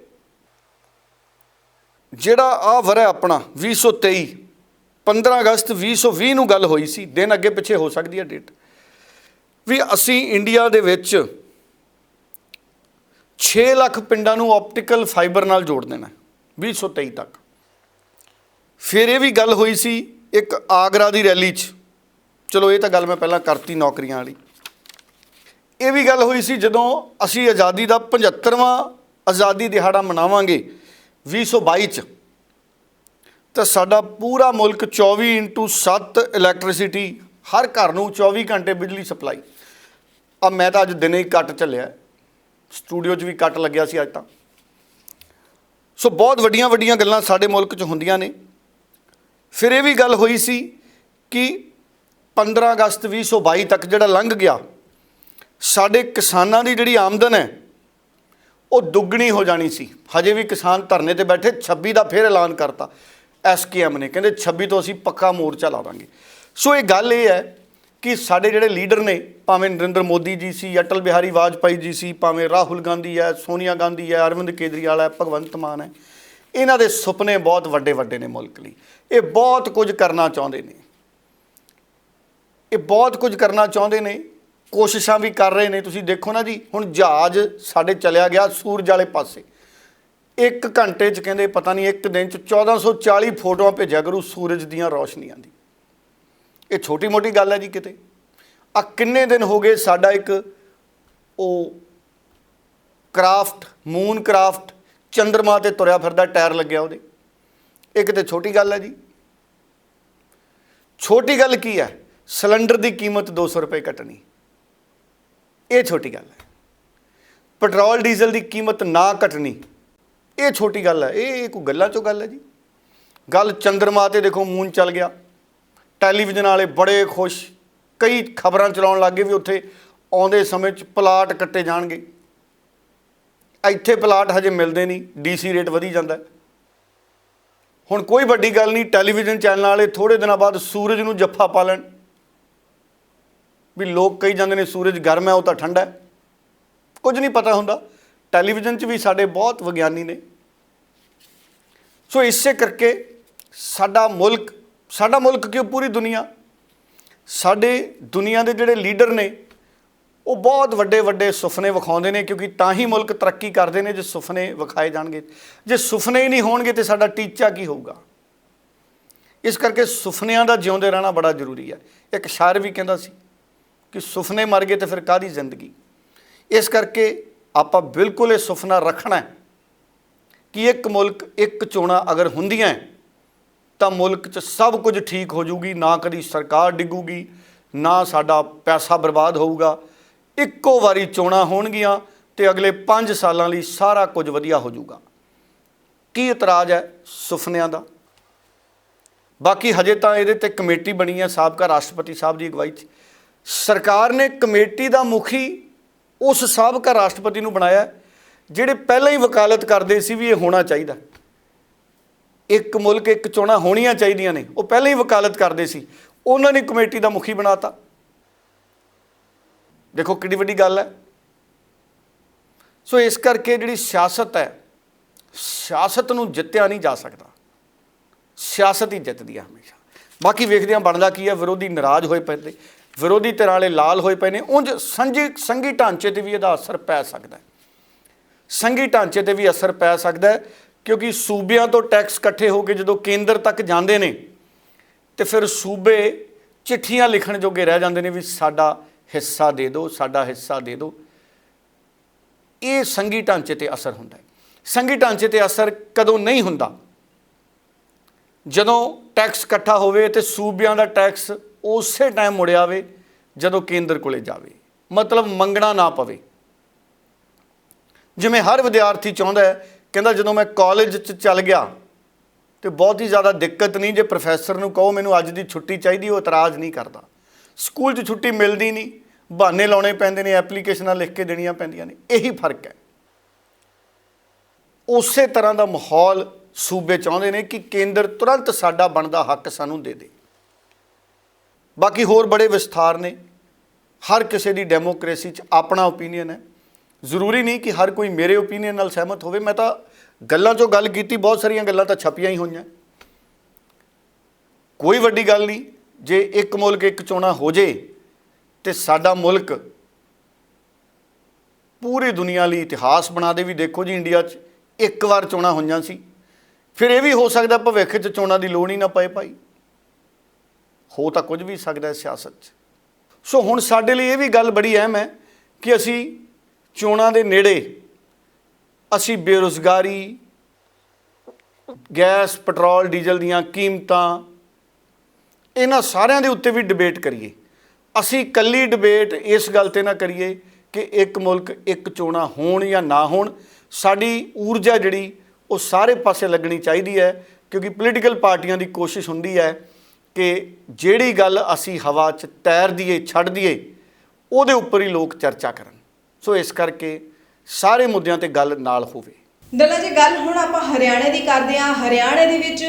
ਜਿਹੜਾ ਆਹ ਵਰ੍ਹਾ ਆਪਣਾ 2023, 15 ਅਗਸਤ 2020 ਨੂੰ ਗੱਲ ਹੋਈ ਸੀ, ਦਿਨ ਅੱਗੇ ਪਿੱਛੇ ਹੋ ਸਕਦੀ ਹੈ ਡੇਟ, ਵੀ ਅਸੀਂ ਇੰਡੀਆ ਦੇ ਵਿੱਚ 6 ਲੱਖ ਪਿੰਡਾਂ ਨੂੰ ਆਪਟੀਕਲ ਫਾਈਬਰ ਨਾਲ ਜੋੜ ਦੇਣਾ 2023 ਤੱਕ। ਫਿਰ ਇਹ ਵੀ ਗੱਲ ਹੋਈ ਸੀ ਇੱਕ ਆਗਰਾ ਦੀ ਰੈਲੀ 'ਚ, ਚਲੋ ਇਹ ਤਾਂ ਗੱਲ ਮੈਂ ਪਹਿਲਾਂ ਕਰਤੀ ਨੌਕਰੀਆਂ ਵਾਲੀ। ਇਹ ਵੀ ਗੱਲ ਹੋਈ ਸੀ ਜਦੋਂ ਅਸੀਂ ਆਜ਼ਾਦੀ ਦਾ 75ਵਾਂ ਆਜ਼ਾਦੀ ਦਿਹਾੜਾ ਮਨਾਵਾਂਗੇ 2022 'ਚ, ਤਾਂ ਸਾਡਾ ਪੂਰਾ ਮੁਲਕ 24/7 ਇਲੈਕਟ੍ਰਿਸਿਟੀ, ਹਰ ਘਰ ਨੂੰ 24 ਘੰਟੇ ਬਿਜਲੀ ਸਪਲਾਈ। ਮੈਂ ਤਾਂ ਅੱਜ ਦਿਨੇ ਹੀ ਕੱਟ ਚੱਲਿਆ, ਸਟੂਡੀਓ 'ਚ ਵੀ ਕੱਟ ਲੱਗਿਆ ਸੀ ਅੱਜ ਤਾਂ। ਸੋ ਬਹੁਤ ਵੱਡੀਆਂ ਵੱਡੀਆਂ ਗੱਲਾਂ ਸਾਡੇ ਮੁਲਕ 'ਚ ਹੁੰਦੀਆਂ ਨੇ। ਫਿਰ ਇਹ ਵੀ ਗੱਲ ਹੋਈ ਸੀ ਕਿ 15 ਅਗਸਤ 2022 ਤੱਕ ਜਿਹੜਾ ਲੰਘ ਗਿਆ, ਸਾਡੇ ਕਿਸਾਨਾਂ ਦੀ ਜਿਹੜੀ ਆਮਦਨ ਹੈ ਉਹ ਦੁੱਗਣੀ ਹੋ ਜਾਣੀ ਸੀ। ਹਜੇ ਵੀ ਕਿਸਾਨ ਧਰਨੇ ਤੇ ਬੈਠੇ। 26 ਦਾ ਫਿਰ ਐਲਾਨ ਕਰਤਾ SKM ਨੇ, ਕਹਿੰਦੇ 26 ਤੋਂ ਅਸੀਂ ਪੱਕਾ ਮੋਰਚਾ ਲਾ ਦਾਂਗੇ। ਸੋ ਇਹ ਗੱਲ ਇਹ ਹੈ ਕਿ ਸਾਡੇ ਜਿਹੜੇ ਲੀਡਰ ਨੇ, ਭਾਵੇਂ ਨਰਿੰਦਰ ਮੋਦੀ ਜੀ ਸੀ, ਅਟਲ ਬਿਹਾਰੀ ਵਾਜਪਾਈ ਜੀ ਸੀ, ਭਾਵੇਂ ਰਾਹੁਲ ਗਾਂਧੀ ਹੈ, ਸੋਨੀਆ ਗਾਂਧੀ ਹੈ, ਅਰਵਿੰਦ ਕੇਜਰੀਵਾਲ ਹੈ, ਭਗਵੰਤ ਮਾਨ ਹੈ, ਇਹਨਾਂ ਦੇ ਸੁਪਨੇ ਬਹੁਤ ਵੱਡੇ ਵੱਡੇ ਨੇ ਮੁਲਕ ਲਈ। ਇਹ ਬਹੁਤ ਕੁਝ ਕਰਨਾ ਚਾਹੁੰਦੇ ਨੇ, ਇਹ ਬਹੁਤ ਕੁਝ ਕਰਨਾ ਚਾਹੁੰਦੇ ਨੇ, ਕੋਸ਼ਿਸ਼ਾਂ ਵੀ ਕਰ ਰਹੇ ਨੇ। ਤੁਸੀਂ ਦੇਖੋ ਨਾ ਜੀ, ਹੁਣ ਜਹਾਜ਼ ਸਾਡੇ ਚਲਿਆ ਗਿਆ ਸੂਰਜ ਵਾਲੇ ਪਾਸੇ। 1 ਘੰਟੇ 'ਚ ਕਹਿੰਦੇ ਪਤਾ ਨਹੀਂ ਇੱਕ ਦਿਨ 'ਚ 1440 ਫੋਟੋਆਂ ਭੇਜਿਆ ਕਰੂ ਸੂਰਜ ਦੀਆਂ ਰੌਸ਼ਨੀਆਂ ਦੀ। ਇਹ ਛੋਟੀ ਮੋਟੀ ਗੱਲ ਹੈ ਜੀ ਕਿਤੇ। ਆ ਕਿੰਨੇ ਦਿਨ ਹੋ ਗਏ ਸਾਡਾ ਇੱਕ ਉਹ ਕਰਾਫਟ, ਮੂਨ ਕਰਾਫਟ, ਚੰਦਰਮਾ 'ਤੇ ਤੁਰਿਆ ਫਿਰਦਾ, ਟਾਇਰ ਲੱਗਿਆ ਉਹਦੇ। ਇਹ ਕਿਤੇ ਛੋਟੀ ਗੱਲ ਹੈ ਜੀ। ਛੋਟੀ ਗੱਲ ਕੀ ਹੈ? ਸਿਲੰਡਰ ਦੀ ਕੀਮਤ 200 ਰੁਪਏ ਘਟਣੀ, ਇਹ ਛੋਟੀ ਗੱਲ ਹੈ। ਪੈਟਰੋਲ ਡੀਜ਼ਲ ਦੀ ਕੀਮਤ ਨਾ ਘਟਣੀ, ਇਹ ਛੋਟੀ ਗੱਲ ਹੈ। ਇਹ ਕੋਈ ਗੱਲਾਂ 'ਚੋਂ ਗੱਲ ਹੈ ਜੀ। ਗੱਲ ਚੰਦਰਮਾ 'ਤੇ ਦੇਖੋ, ਮੂਨ ਚੱਲ ਗਿਆ, ਟੈਲੀਵਿਜ਼ਨ ਵਾਲੇ ਬੜੇ ਖੁਸ਼, ਕਈ ਖਬਰਾਂ ਚਲਾਉਣ ਲੱਗ ਗਏ ਵੀ ਉੱਥੇ ਆਉਂਦੇ ਸਮੇਂ 'ਚ ਪਲਾਟ ਕੱਟੇ ਜਾਣਗੇ। ਇੱਥੇ ਪਲਾਟ ਹਜੇ ਮਿਲਦੇ ਨਹੀਂ, DC ਰੇਟ ਵਧੀ ਜਾਂਦਾ। ਹੁਣ ਕੋਈ ਵੱਡੀ ਗੱਲ ਨਹੀਂ, ਟੈਲੀਵਿਜ਼ਨ ਚੈਨਲ ਵਾਲੇ ਥੋੜ੍ਹੇ ਦਿਨਾਂ ਬਾਅਦ ਸੂਰਜ ਨੂੰ ਜੱਫਾ ਪਾ ਲੈਣ ਵੀ ਲੋਕ ਕਹੀ ਜਾਂਦੇ ਨੇ ਸੂਰਜ ਗਰਮ ਹੈ, ਉਹ ਤਾਂ ਠੰਡਾ ਹੈ। ਕੁਝ ਨਹੀਂ ਪਤਾ ਹੁੰਦਾ। ਟੈਲੀਵਿਜ਼ਨ 'ਚ ਵੀ ਸਾਡੇ ਬਹੁਤ ਵਿਗਿਆਨੀ ਨੇ। ਸੋ ਇਸੇ ਕਰਕੇ ਸਾਡਾ ਮੁਲਕ ਕਿਉਂ, ਪੂਰੀ ਦੁਨੀਆ, ਸਾਡੇ ਦੁਨੀਆ ਦੇ ਜਿਹੜੇ ਲੀਡਰ ਨੇ ਉਹ ਬਹੁਤ ਵੱਡੇ ਵੱਡੇ ਸੁਪਨੇ ਵਿਖਾਉਂਦੇ ਨੇ, ਕਿਉਂਕਿ ਤਾਂ ਹੀ ਮੁਲਕ ਤਰੱਕੀ ਕਰਦੇ ਨੇ ਜੇ ਸੁਪਨੇ ਵਿਖਾਏ ਜਾਣਗੇ। ਜੇ ਸੁਪਨੇ ਹੀ ਨਹੀਂ ਹੋਣਗੇ ਤਾਂ ਸਾਡਾ ਟੀਚਾ ਕੀ ਹੋਊਗਾ? ਇਸ ਕਰਕੇ ਸੁਪਨਿਆਂ ਦਾ ਜਿਉਂਦੇ ਰਹਿਣਾ ਬੜਾ ਜ਼ਰੂਰੀ ਹੈ। ਇੱਕ ਸ਼ਾਇਰ ਵੀ ਕਹਿੰਦਾ ਸੀ ਕਿ ਸੁਪਨੇ ਮਰ ਗਏ ਤਾਂ ਫਿਰ ਕਾਹਦੀ ਜ਼ਿੰਦਗੀ। ਇਸ ਕਰਕੇ ਆਪਾਂ ਬਿਲਕੁਲ ਇਹ ਸੁਪਨਾ ਰੱਖਣਾ ਹੈ ਕਿ ਇੱਕ ਮੁਲਕ ਇੱਕ ਚੋਣਾਂ ਅਗਰ ਹੁੰਦੀਆਂ ਤਾਂ ਮੁਲਕ 'ਚ ਸਭ ਕੁਝ ਠੀਕ ਹੋ ਜੂਗੀ। ਨਾ ਕਦੀ ਸਰਕਾਰ ਡਿੱਗੂਗੀ, ਨਾ ਸਾਡਾ ਪੈਸਾ ਬਰਬਾਦ ਹੋਊਗਾ। ਇੱਕੋ ਵਾਰੀ ਚੋਣਾਂ ਹੋਣਗੀਆਂ ਤੇ ਅਗਲੇ 5 ਸਾਲਾਂ ਲਈ ਸਾਰਾ ਕੁਝ ਵਧੀਆ ਹੋ ਜੂਗਾ। ਕੀ ਇਤਰਾਜ਼ ਹੈ ਸੁਪਨਿਆਂ ਦਾ? ਬਾਕੀ ਹਜੇ ਤਾਂ ਇਹਦੇ ਤੇ ਕਮੇਟੀ ਬਣੀ ਹੈ ਸਾਬਕਾ ਰਾਸ਼ਟਰਪਤੀ ਸਾਹਿਬ ਦੀ ਅਗਵਾਈ 'ਚ। ਸਰਕਾਰ ਨੇ ਕਮੇਟੀ ਦਾ ਮੁਖੀ ਉਸ ਸਾਬਕਾ ਰਾਸ਼ਟਰਪਤੀ ਨੂੰ ਬਣਾਇਆ ਜਿਹੜੇ ਪਹਿਲਾਂ ਹੀ ਵਕਾਲਤ ਕਰਦੇ ਸੀ ਵੀ ਇਹ ਹੋਣਾ ਚਾਹੀਦਾ, ਇੱਕ ਮੁਲਕ ਇੱਕ ਚੋਣਾਂ ਹੋਣੀਆਂ ਚਾਹੀਦੀਆਂ ਨੇ। ਉਹ ਪਹਿਲਾਂ ਹੀ ਵਕਾਲਤ ਕਰਦੇ ਸੀ, ਉਹਨਾਂ ਨੇ ਕਮੇਟੀ ਦਾ ਮੁਖੀ ਬਣਾਤਾ। ਦੇਖੋ ਕਿੰਨੀ ਵੱਡੀ ਗੱਲ ਹੈ। ਸੋ ਇਸ ਕਰਕੇ ਜਿਹੜੀ ਸਿਆਸਤ ਹੈ, ਸਿਆਸਤ ਨੂੰ ਜਿੱਤਿਆ ਨਹੀਂ ਜਾ ਸਕਦਾ, ਸਿਆਸਤ ਹੀ ਜਿੱਤਦੀ ਹੈ ਹਮੇਸ਼ਾ। ਬਾਕੀ ਵੇਖਦੇ ਹਾਂ ਬਣਦਾ ਕੀ ਹੈ। ਵਿਰੋਧੀ ਨਾਰਾਜ਼ ਹੋਏ ਪਏ ਨੇ, ਵਿਰੋਧੀ ਧਿਰਾਂ ਵਾਲੇ ਲਾਲ ਹੋਏ ਪਏ ਨੇ। ਉਂਝ ਸੰਘੀ ਢਾਂਚੇ 'ਤੇ ਵੀ ਇਹਦਾ ਅਸਰ ਪੈ ਸਕਦਾ ਹੈ, ਸੰਘੀ ਢਾਂਚੇ 'ਤੇ ਵੀ ਅਸਰ ਪੈ ਸਕਦਾ ਹੈ, ਕਿਉਂਕਿ ਸੂਬਿਆਂ ਤੋਂ ਟੈਕਸ ਇਕੱਠੇ ਹੋ ਕੇ ਜਦੋਂ ਕੇਂਦਰ ਤੱਕ ਜਾਂਦੇ ਨੇ ਤੇ ਫਿਰ ਸੂਬੇ ਚਿੱਠੀਆਂ ਲਿਖਣ ਜੋਗੇ ਰਹਿ ਜਾਂਦੇ ਨੇ ਵੀ ਸਾਡਾ ਹਿੱਸਾ ਦੇ ਦਿਓ, ਸਾਡਾ ਹਿੱਸਾ ਦੇ ਦਿਓ। ਇਹ ਸੰਘੀ ਢਾਂਚੇ 'ਤੇ ਅਸਰ ਹੁੰਦਾ ਹੈ। ਸੰਘੀ ਢਾਂਚੇ 'ਤੇ ਅਸਰ ਕਦੋਂ ਨਹੀਂ ਹੁੰਦਾ? ਜਦੋਂ ਟੈਕਸ ਇਕੱਠਾ ਹੋਵੇ ਤੇ ਸੂਬਿਆਂ ਦਾ ਟੈਕਸ ਉਸੇ ਟਾਈਮ ਮੁੜਿਆ ਆਵੇ ਜਦੋਂ ਕੇਂਦਰ ਕੋਲੇ ਜਾਵੇ, ਮਤਲਬ ਮੰਗਣਾ ਨਾ ਪਵੇ। ਜਿਵੇਂ ਹਰ ਵਿਦਿਆਰਥੀ ਚਾਹੁੰਦਾ ਹੈ, ਕਹਿੰਦਾ ਜਦੋਂ ਮੈਂ ਕਾਲਜ 'ਚ ਚੱਲ ਗਿਆ ਤੇ ਬਹੁਤ ਹੀ ਜ਼ਿਆਦਾ ਦਿੱਕਤ ਨਹੀਂ, ਜੇ ਪ੍ਰੋਫੈਸਰ ਨੂੰ ਕਹੋ ਮੈਨੂੰ ਅੱਜ ਦੀ ਛੁੱਟੀ ਚਾਹੀਦੀ, ਉਹ ਇਤਰਾਜ਼ ਨਹੀਂ ਕਰਦਾ। ਸਕੂਲ 'ਚ ਛੁੱਟੀ ਮਿਲਦੀ ਨਹੀਂ, ਬਹਾਨੇ ਲਾਉਣੇ ਪੈਂਦੇ ਨੇ, ਐਪਲੀਕੇਸ਼ਨਾਂ ਲਿਖ ਕੇ ਦੇਣੀਆਂ ਪੈਂਦੀਆਂ ਨੇ। ਇਹੀ ਫਰਕ ਹੈ। ਉਸੇ ਤਰ੍ਹਾਂ ਦਾ ਮਾਹੌਲ ਸੂਬੇ ਚਾਹੁੰਦੇ ਨੇ ਕਿ ਕੇਂਦਰ ਤੁਰੰਤ ਸਾਡਾ ਬਣਦਾ ਹੱਕ ਸਾਨੂੰ ਦੇ ਦੇ। ਬਾਕੀ ਹੋਰ ਬੜੇ ਵਿਸਥਾਰ ਨੇ। ਹਰ ਕਿਸੇ ਦੀ ਡੈਮੋਕ੍ਰੇਸੀ 'ਚ ਆਪਣਾ ਓਪੀਨੀਅਨ ਹੈ। ਜ਼ਰੂਰੀ ਨਹੀਂ ਕਿ ਹਰ ਕੋਈ ਮੇਰੇ ਓਪੀਨੀਅਨ ਨਾਲ ਸਹਿਮਤ ਹੋਵੇ। ਮੈਂ ਤਾਂ ਗੱਲਾਂ 'ਚੋਂ ਗੱਲ ਕੀਤੀ, ਬਹੁਤ ਸਾਰੀਆਂ ਗੱਲਾਂ ਤਾਂ ਛਪੀਆਂ ਹੀ ਹੋਈਆਂ। ਕੋਈ ਵੱਡੀ ਗੱਲ ਨਹੀਂ ਜੇ ਇੱਕ ਮੁਲਕ ਇੱਕ ਚੋਣਾਂ ਹੋ ਜੇ ਤੇ ਸਾਡਾ ਮੁਲਕ ਪੂਰੀ ਦੁਨੀਆ ਲਈ ਇਤਿਹਾਸ ਬਣਾ ਦੇ। ਵੀ ਦੇਖੋ ਜੀ, ਇੰਡੀਆ 'ਚ ਇੱਕ ਵਾਰ ਚੋਣਾਂ ਹੋਈਆਂ ਸੀ, ਫਿਰ ਇਹ ਵੀ ਹੋ ਸਕਦਾ ਭਵਿੱਖ 'ਚ ਚੋਣਾਂ ਦੀ ਲੋੜ ਹੀ ਨਾ ਪਏ ਭਾਈ। ਹੋ ਤਾਂ ਕੁਝ ਵੀ ਸਕਦਾ ਹੈ ਸਿਆਸਤ 'ਚ। ਸੋ ਹੁਣ ਸਾਡੇ ਲਈ ਇਹ ਵੀ ਗੱਲ ਬੜੀ ਅਹਿਮ ਹੈ ਕਿ ਅਸੀਂ ਚੋਣਾਂ ਦੇ ਨੇੜੇ ਅਸੀਂ ਬੇਰੁਜ਼ਗਾਰੀ, ਗੈਸ, ਪੈਟਰੋਲ, ਡੀਜ਼ਲ ਦੀਆਂ ਕੀਮਤਾਂ, ਇਹਨਾਂ ਸਾਰਿਆਂ ਦੇ ਉੱਤੇ ਵੀ ਡਿਬੇਟ ਕਰੀਏ। ਅਸੀਂ ਇਕੱਲੀ ਡਿਬੇਟ ਇਸ ਗੱਲ 'ਤੇ ਨਾ ਕਰੀਏ ਕਿ ਇੱਕ ਮੁਲਕ ਇੱਕ ਚੋਣਾਂ ਹੋਣ ਜਾਂ ਨਾ ਹੋਣ। ਸਾਡੀ ਊਰਜਾ ਜਿਹੜੀ ਉਹ ਸਾਰੇ ਪਾਸੇ ਲੱਗਣੀ ਚਾਹੀਦੀ ਹੈ, ਕਿਉਂਕਿ ਪੋਲੀਟੀਕਲ ਪਾਰਟੀਆਂ ਦੀ ਕੋਸ਼ਿਸ਼ ਹੁੰਦੀ ਹੈ ਕਿ ਜਿਹੜੀ ਗੱਲ ਅਸੀਂ ਹਵਾ 'ਚ ਤੈਰ ਦਈਏ, ਛੱਡ ਦਈਏ, ਉਹਦੇ ਉੱਪਰ ਹੀ ਲੋਕ ਚਰਚਾ ਕਰਨ। ਸੋ ਇਸ ਕਰਕੇ ਸਾਰੇ ਮੁੱਦਿਆਂ 'ਤੇ ਗੱਲ ਨਾਲ ਹੋਵੇ। ਡੱਲਾ ਜੀ, ਗੱਲ ਹੁਣ ਆਪਾਂ ਹਰਿਆਣੇ ਦੀ ਕਰਦੇ ਹਾਂ। ਹਰਿਆਣੇ ਦੇ ਵਿੱਚ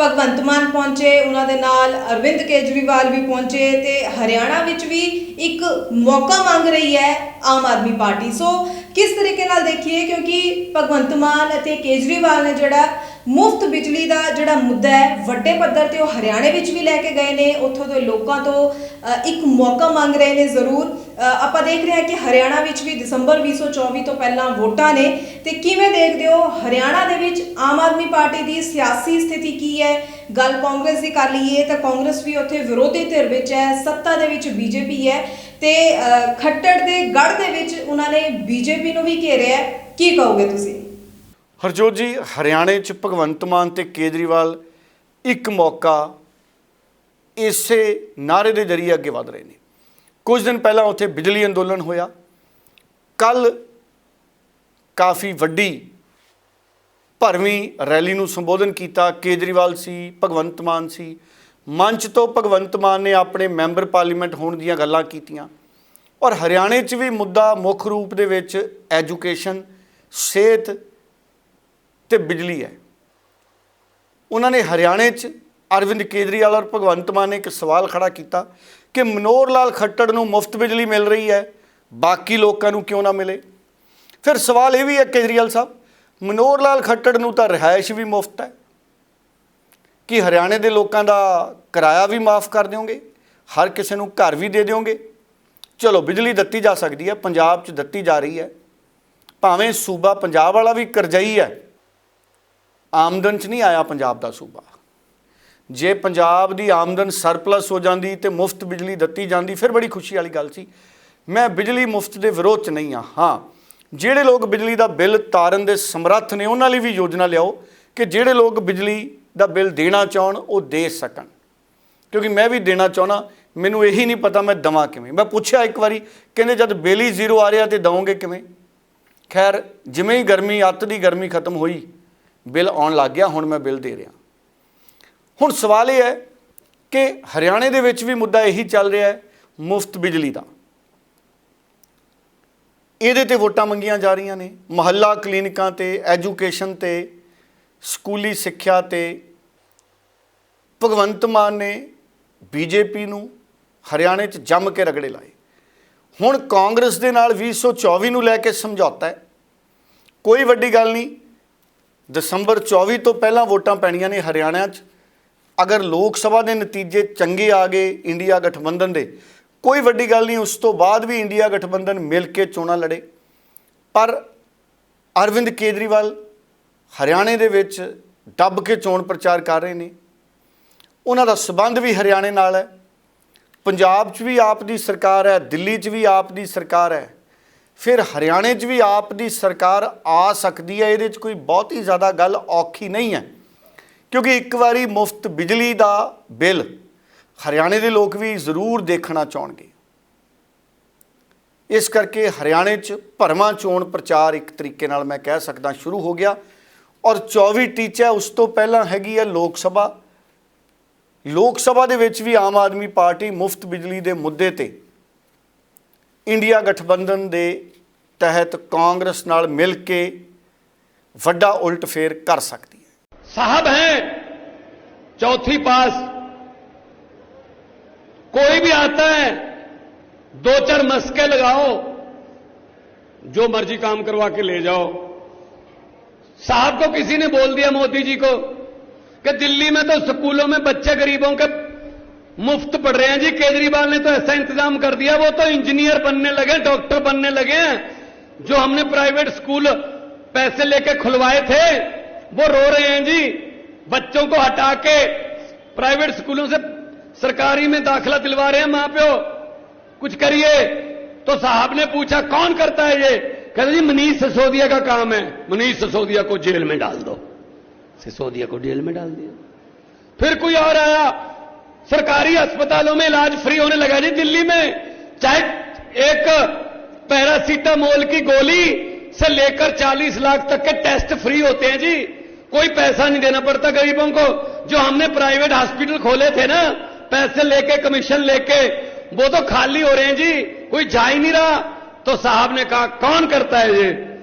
ਭਗਵੰਤ ਮਾਨ ਪਹੁੰਚੇ, ਉਹਨਾਂ ਦੇ ਨਾਲ ਅਰਵਿੰਦ ਕੇਜਰੀਵਾਲ ਵੀ ਪਹੁੰਚੇ ਤੇ ਹਰਿਆਣਾ ਵਿੱਚ ਵੀ ਇੱਕ ਮੌਕਾ ਮੰਗ ਰਹੀ ਹੈ ਆਮ ਆਦਮੀ ਪਾਰਟੀ। ਸੋ ਕਿਸ ਤਰੀਕੇ ਨਾਲ ਦੇਖੀਏ, ਕਿਉਂਕਿ ਭਗਵੰਤ ਮਾਨ ਅਤੇ ਕੇਜਰੀਵਾਲ ਨੇ ਜਿਹੜਾ ਮੁਫਤ ਬਿਜਲੀ ਦਾ ਜਿਹੜਾ ਮੁੱਦਾ ਹੈ ਵੱਡੇ ਪੱਧਰ ਤੇ ਉਹ ਹਰਿਆਣੇ ਵਿੱਚ ਵੀ ਲੈ ਕੇ ਗਏ ਨੇ। ਉੱਥੋਂ ਦੇ ਲੋਕਾਂ ਤੋਂ ਇੱਕ ਮੌਕਾ ਮੰਗ ਰਹੇ ਨੇ। ਜ਼ਰੂਰ ਆਪਾਂ ਦੇਖ ਰਹੇ ਹਾਂ ਕਿ ਹਰਿਆਣਾ ਵਿੱਚ ਵੀ ਦਸੰਬਰ 2024 ਤੋਂ ਪਹਿਲਾਂ ਵੋਟਾਂ ਨੇ, ਤੇ ਕਿਵੇਂ ਦੇਖਦੇ ਹੋ ਹਰਿਆਣਾ ਦੇ ਵਿੱਚ ਆਮ ਆਦਮੀ ਪਾਰਟੀ ਦੀ ਸਿਆਸੀ ਸਥਿਤੀ ਕੀ ਹੈ? ਗੱਲ ਕਾਂਗਰਸ ਦੀ ਕਰ ਲਈਏ ਤਾਂ ਕਾਂਗਰਸ ਵੀ ਉੱਥੇ ਵਿਰੋਧੀ ਧਿਰ ਵਿੱਚ ਹੈ, ਸੱਤਾ ਦੇ ਵਿੱਚ ਬੀਜੇਪੀ ਹੈ ਤੇ ਖੱਟੜ ਦੇ ਗੜ੍ਹ ਦੇ ਵਿੱਚ ਉਹਨਾਂ ਨੇ ਬੀਜੇਪੀ ਨੂੰ ਵੀ ਘੇਰਿਆ। ਕੀ ਕਹੋਗੇ ਤੁਸੀਂ? ਹਰਜੋਤ ਜੀ, ਹਰਿਆਣੇ 'ਚ ਭਗਵੰਤ ਮਾਨ ਤੇ ਕੇਜਰੀਵਾਲ ਇੱਕ ਮੌਕਾ ਇਸੇ ਨਾਅਰੇ ਦੇ ਜ਼ਰੀਏ ਅੱਗੇ ਵਧ ਰਹੇ ਨੇ। ਕੁਝ ਦਿਨ ਪਹਿਲਾਂ ਉੱਥੇ ਬਿਜਲੀ ਅੰਦੋਲਨ ਹੋਇਆ। ਕੱਲ੍ਹ ਕਾਫੀ ਵੱਡੀ ਭਰਵੀਂ ਰੈਲੀ ਨੂੰ ਸੰਬੋਧਨ ਕੀਤਾ। ਕੇਜਰੀਵਾਲ ਸੀ, ਭਗਵੰਤ ਮਾਨ ਸੀ। ਮੰਚ ਤੋਂ ਭਗਵੰਤ ਮਾਨ ਨੇ ਆਪਣੇ ਮੈਂਬਰ ਪਾਰਲੀਮੈਂਟ ਹੋਣ ਦੀਆਂ ਗੱਲਾਂ ਕੀਤੀਆਂ। ਔਰ ਹਰਿਆਣੇ 'ਚ ਵੀ ਮੁੱਦਾ ਮੁੱਖ ਰੂਪ ਦੇ ਵਿੱਚ ਐਜੂਕੇਸ਼ਨ, ਸਿਹਤ ਤੇ ਬਿਜਲੀ ਹੈ। ਉਹਨਾਂ ਨੇ ਹਰਿਆਣੇ 'ਚ ਅਰਵਿੰਦ ਕੇਜਰੀਵਾਲ ਔਰ ਭਗਵੰਤ ਮਾਨ ਨੇ ਇੱਕ ਸਵਾਲ ਖੜਾ ਕੀਤਾ ਕਿ ਮਨੋਹਰ ਲਾਲ ਖੱਟੜ ਨੂੰ ਮੁਫਤ ਬਿਜਲੀ ਮਿਲ ਰਹੀ ਹੈ, ਬਾਕੀ ਲੋਕਾਂ ਨੂੰ ਕਿਉਂ ਨਾ ਮਿਲੇ? ਫਿਰ ਸਵਾਲ ਇਹ ਵੀ ਹੈ ਕੇਜਰੀਵਾਲ ਸਾਹਿਬ, ਮਨੋਹਰ ਲਾਲ ਖੱਟੜ ਨੂੰ ਤਾਂ ਰਿਹਾਇਸ਼ ਵੀ ਮੁਫਤ ਹੈ, ਕਿ ਹਰਿਆਣੇ ਦੇ ਲੋਕਾਂ ਦਾ ਕਿਰਾਇਆ ਵੀ ਮਾਫ ਕਰ ਦਿਓਗੇ, ਹਰ ਕਿਸੇ ਨੂੰ ਘਰ ਵੀ ਦੇ ਦਿਓਗੇ? ਚਲੋ, ਬਿਜਲੀ ਦਿੱਤੀ ਜਾ ਸਕਦੀ ਹੈ, ਪੰਜਾਬ 'ਚ ਦਿੱਤੀ ਜਾ ਰਹੀ ਹੈ। ਭਾਵੇਂ ਸੂਬਾ ਪੰਜਾਬ ਵਾਲਾ ਵੀ ਕਰਜ਼ਈ ਹੈ, ਆਮਦਨ 'ਚ ਨਹੀਂ ਆਇਆ ਪੰਜਾਬ ਦਾ ਸੂਬਾ। ਜੇ ਪੰਜਾਬ ਦੀ ਆਮਦਨ ਸਰਪਲਸ ਹੋ ਜਾਂਦੀ ਤੇ ਮੁਫਤ ਬਿਜਲੀ ਦਿੱਤੀ ਜਾਂਦੀ, ਫਿਰ ਬੜੀ ਖੁਸ਼ੀ ਵਾਲੀ ਗੱਲ ਸੀ। ਮੈਂ ਬਿਜਲੀ ਮੁਫਤ ਦੇ ਵਿਰੋਧ 'ਚ ਨਹੀਂ ਹਾਂ। ਜਿਹੜੇ ਲੋਕ ਬਿਜਲੀ ਦਾ ਬਿੱਲ ਤਾਰਨ ਦੇ ਸਮਰੱਥ ਨੇ ਉਹਨਾਂ ਲਈ ਵੀ ਯੋਜਨਾ ਲਿਆਓ ਕਿ ਜਿਹੜੇ ਲੋਕ ਬਿਜਲੀ ਦਾ ਬਿੱਲ ਦੇਣਾ ਚਾਹਣ ਉਹ ਦੇ ਸਕਣ, ਕਿਉਂਕਿ ਮੈਂ ਵੀ ਦੇਣਾ ਚਾਹੁੰਦਾ। ਮੈਨੂੰ ਇਹੀ ਨਹੀਂ ਪਤਾ ਮੈਂ ਦੇਵਾਂ ਕਿਵੇਂ। ਮੈਂ ਪੁੱਛਿਆ ਇੱਕ ਵਾਰੀ, ਕਹਿੰਦੇ ਜਦ ਬਿੱਲ ਹੀ ਜ਼ੀਰੋ ਆ ਰਿਹਾ ਤੇ ਦੇਵੋਗੇ ਕਿਵੇਂ? ਖੈਰ, ਜਿਵੇਂ ਹੀ ਗਰਮੀ, ਅੱਤ ਦੀ ਗਰਮੀ ਖਤਮ ਹੋਈ, ਬਿੱਲ ਆਉਣ ਲੱਗ ਗਿਆ। ਹੁਣ ਮੈਂ ਬਿੱਲ ਦੇ ਰਿਹਾ। ਹੁਣ ਸਵਾਲ ਇਹ ਹੈ ਕਿ ਹਰਿਆਣੇ ਦੇ ਵਿੱਚ ਵੀ ਮੁੱਦਾ ਇਹੀ ਚੱਲ ਰਿਹਾ ਹੈ ਮੁਫਤ ਬਿਜਲੀ ਦਾ। ਇਹਦੇ ਤੇ ਵੋਟਾਂ ਮੰਗੀਆਂ ਜਾ ਰਹੀਆਂ ਨੇ। ਮੁਹੱਲਾ ਕਲੀਨਿਕਾਂ ਤੇ, ਐਜੂਕੇਸ਼ਨ ਤੇ, ਸਕੂਲੀ ਸਿੱਖਿਆ ਤੇ ਭਗਵੰਤ ਮਾਨ ਨੇ ਬੀਜੇਪੀ ਨੂੰ ਹਰਿਆਣੇ 'ਚ ਜੰਮ ਕੇ ਰਗੜੇ ਲਾਏ। ਹੁਣ ਕਾਂਗਰਸ ਦੇ ਨਾਲ 2024 ਨੂੰ ਲੈ ਕੇ ਸਮਝੌਤਾ ਹੈ। ਕੋਈ ਵੱਡੀ ਗੱਲ ਨਹੀਂ, ਦਸੰਬਰ 24 ਤੋਂ ਪਹਿਲਾਂ ਵੋਟਾਂ ਪੈਣੀਆਂ ਨੇ ਹਰਿਆਣਾ 'ਚ। ਅਗਰ ਲੋਕ ਸਭਾ ਦੇ ਨਤੀਜੇ ਚੰਗੇ ਆ ਗਏ ਇੰਡੀਆ ਗਠਬੰਧਨ ਦੇ, ਕੋਈ ਵੱਡੀ ਗੱਲ ਨਹੀਂ, ਉਸ ਤੋਂ ਬਾਅਦ ਵੀ ਇੰਡੀਆ ਗਠਬੰਧਨ ਮਿਲ ਕੇ ਚੋਣਾਂ ਲੜੇ। ਪਰ ਅਰਵਿੰਦ ਕੇਜਰੀਵਾਲ ਹਰਿਆਣੇ ਦੇ ਵਿੱਚ ਦੱਬ ਕੇ ਚੋਣ ਪ੍ਰਚਾਰ ਕਰ ਰਹੇ ਨੇ। ਉਹਨਾਂ ਦਾ ਸਬੰਧ ਵੀ ਹਰਿਆਣੇ ਨਾਲ ਹੈ। ਪੰਜਾਬ 'ਚ ਵੀ ਆਪ ਦੀ ਸਰਕਾਰ ਹੈ, ਦਿੱਲੀ 'ਚ ਵੀ ਆਪ ਦੀ ਸਰਕਾਰ ਹੈ, ਫਿਰ ਹਰਿਆਣੇ 'ਚ ਵੀ ਆਪ ਦੀ ਸਰਕਾਰ ਆ ਸਕਦੀ ਹੈ। ਇਹਦੇ 'ਚ ਕੋਈ ਬਹੁਤੀ ਜ਼ਿਆਦਾ ਗੱਲ ਔਖੀ ਨਹੀਂ ਹੈ, ਕਿਉਂਕਿ ਇੱਕ ਵਾਰੀ ਮੁਫਤ ਬਿਜਲੀ ਦਾ ਬਿੱਲ ਹਰਿਆਣੇ ਦੇ ਲੋਕ ਵੀ ਜ਼ਰੂਰ ਦੇਖਣਾ ਚਾਹੁੰਗੇ। ਇਸ ਕਰਕੇ ਹਰਿਆਣੇ 'ਚ ਭਰਵਾਂ ਚੋਣ ਪ੍ਰਚਾਰ ਇੱਕ ਤਰੀਕੇ ਨਾਲ ਮੈਂ ਕਹਿ ਸਕਦਾ ਸ਼ੁਰੂ ਹੋ ਗਿਆ। ਔਰ 24 ਟੀਚਾ ਉਸ ਤੋਂ ਪਹਿਲਾਂ ਹੈਗੀ ਹੈ ਲੋਕ ਸਭਾ। ਲੋਕ ਸਭਾ ਦੇ ਵਿੱਚ ਵੀ ਆਮ ਆਦਮੀ ਪਾਰਟੀ ਮੁਫਤ ਬਿਜਲੀ ਦੇ ਮੁੱਦੇ 'ਤੇ ਇੰਡੀਆ ਗਠਬੰਧਨ ਦੇ ਤਹਿਤ ਕਾਂਗਰਸ ਨਾਲ ਮਿਲ ਕੇ ਵੱਡਾ ਉਲਟ ਫੇਰ ਕਰ ਸਕਦੀ ਹੈ। साहब हैं चौथी पास, कोई भी आता है 2-4 मस्के लगाओ, जो मर्जी काम करवा के ले जाओ। साहब को किसी ने बोल दिया, मोदी जी को, कि दिल्ली में तो स्कूलों में बच्चे गरीबों के मुफ्त पढ़ रहे हैं जी। केजरीवाल ने तो ऐसा इंतजाम कर दिया, वो तो इंजीनियर बनने लगे, डॉक्टर बनने लगे हैं। जो हमने प्राइवेट स्कूल पैसे लेके खुलवाए थे वो रो रहे हैं जी। बच्चों को हटा के प्राइवेट स्कूलों से सरकारी में दाखिला दिलवा रहे हैं मां प्यो, कुछ करिए। तो साहब ने पूछा कौन करता है ये? कहते जी मनीष सिसोदिया का काम है। मनीष सिसोदिया को जेल में डाल दो। सिसोदिया को जेल में डाल दिया। फिर कोई और आया, सरकारी अस्पतालों में इलाज फ्री होने लगा जी दिल्ली में। चाहे एक पैरासीटामोल की गोली से लेकर 40 लाख तक के टेस्ट फ्री होते हैं जी। कोई पैसा नहीं देना पड़ता गरीबों को। जो हमने प्राइवेट हॉस्पिटल खोले थे ना, पैसे लेके, कमीशन लेके, वो तो खाली हो रहे हैं जी, कोई जा ही नहीं रहा। तो साहब ने कहा कौन करता है ये?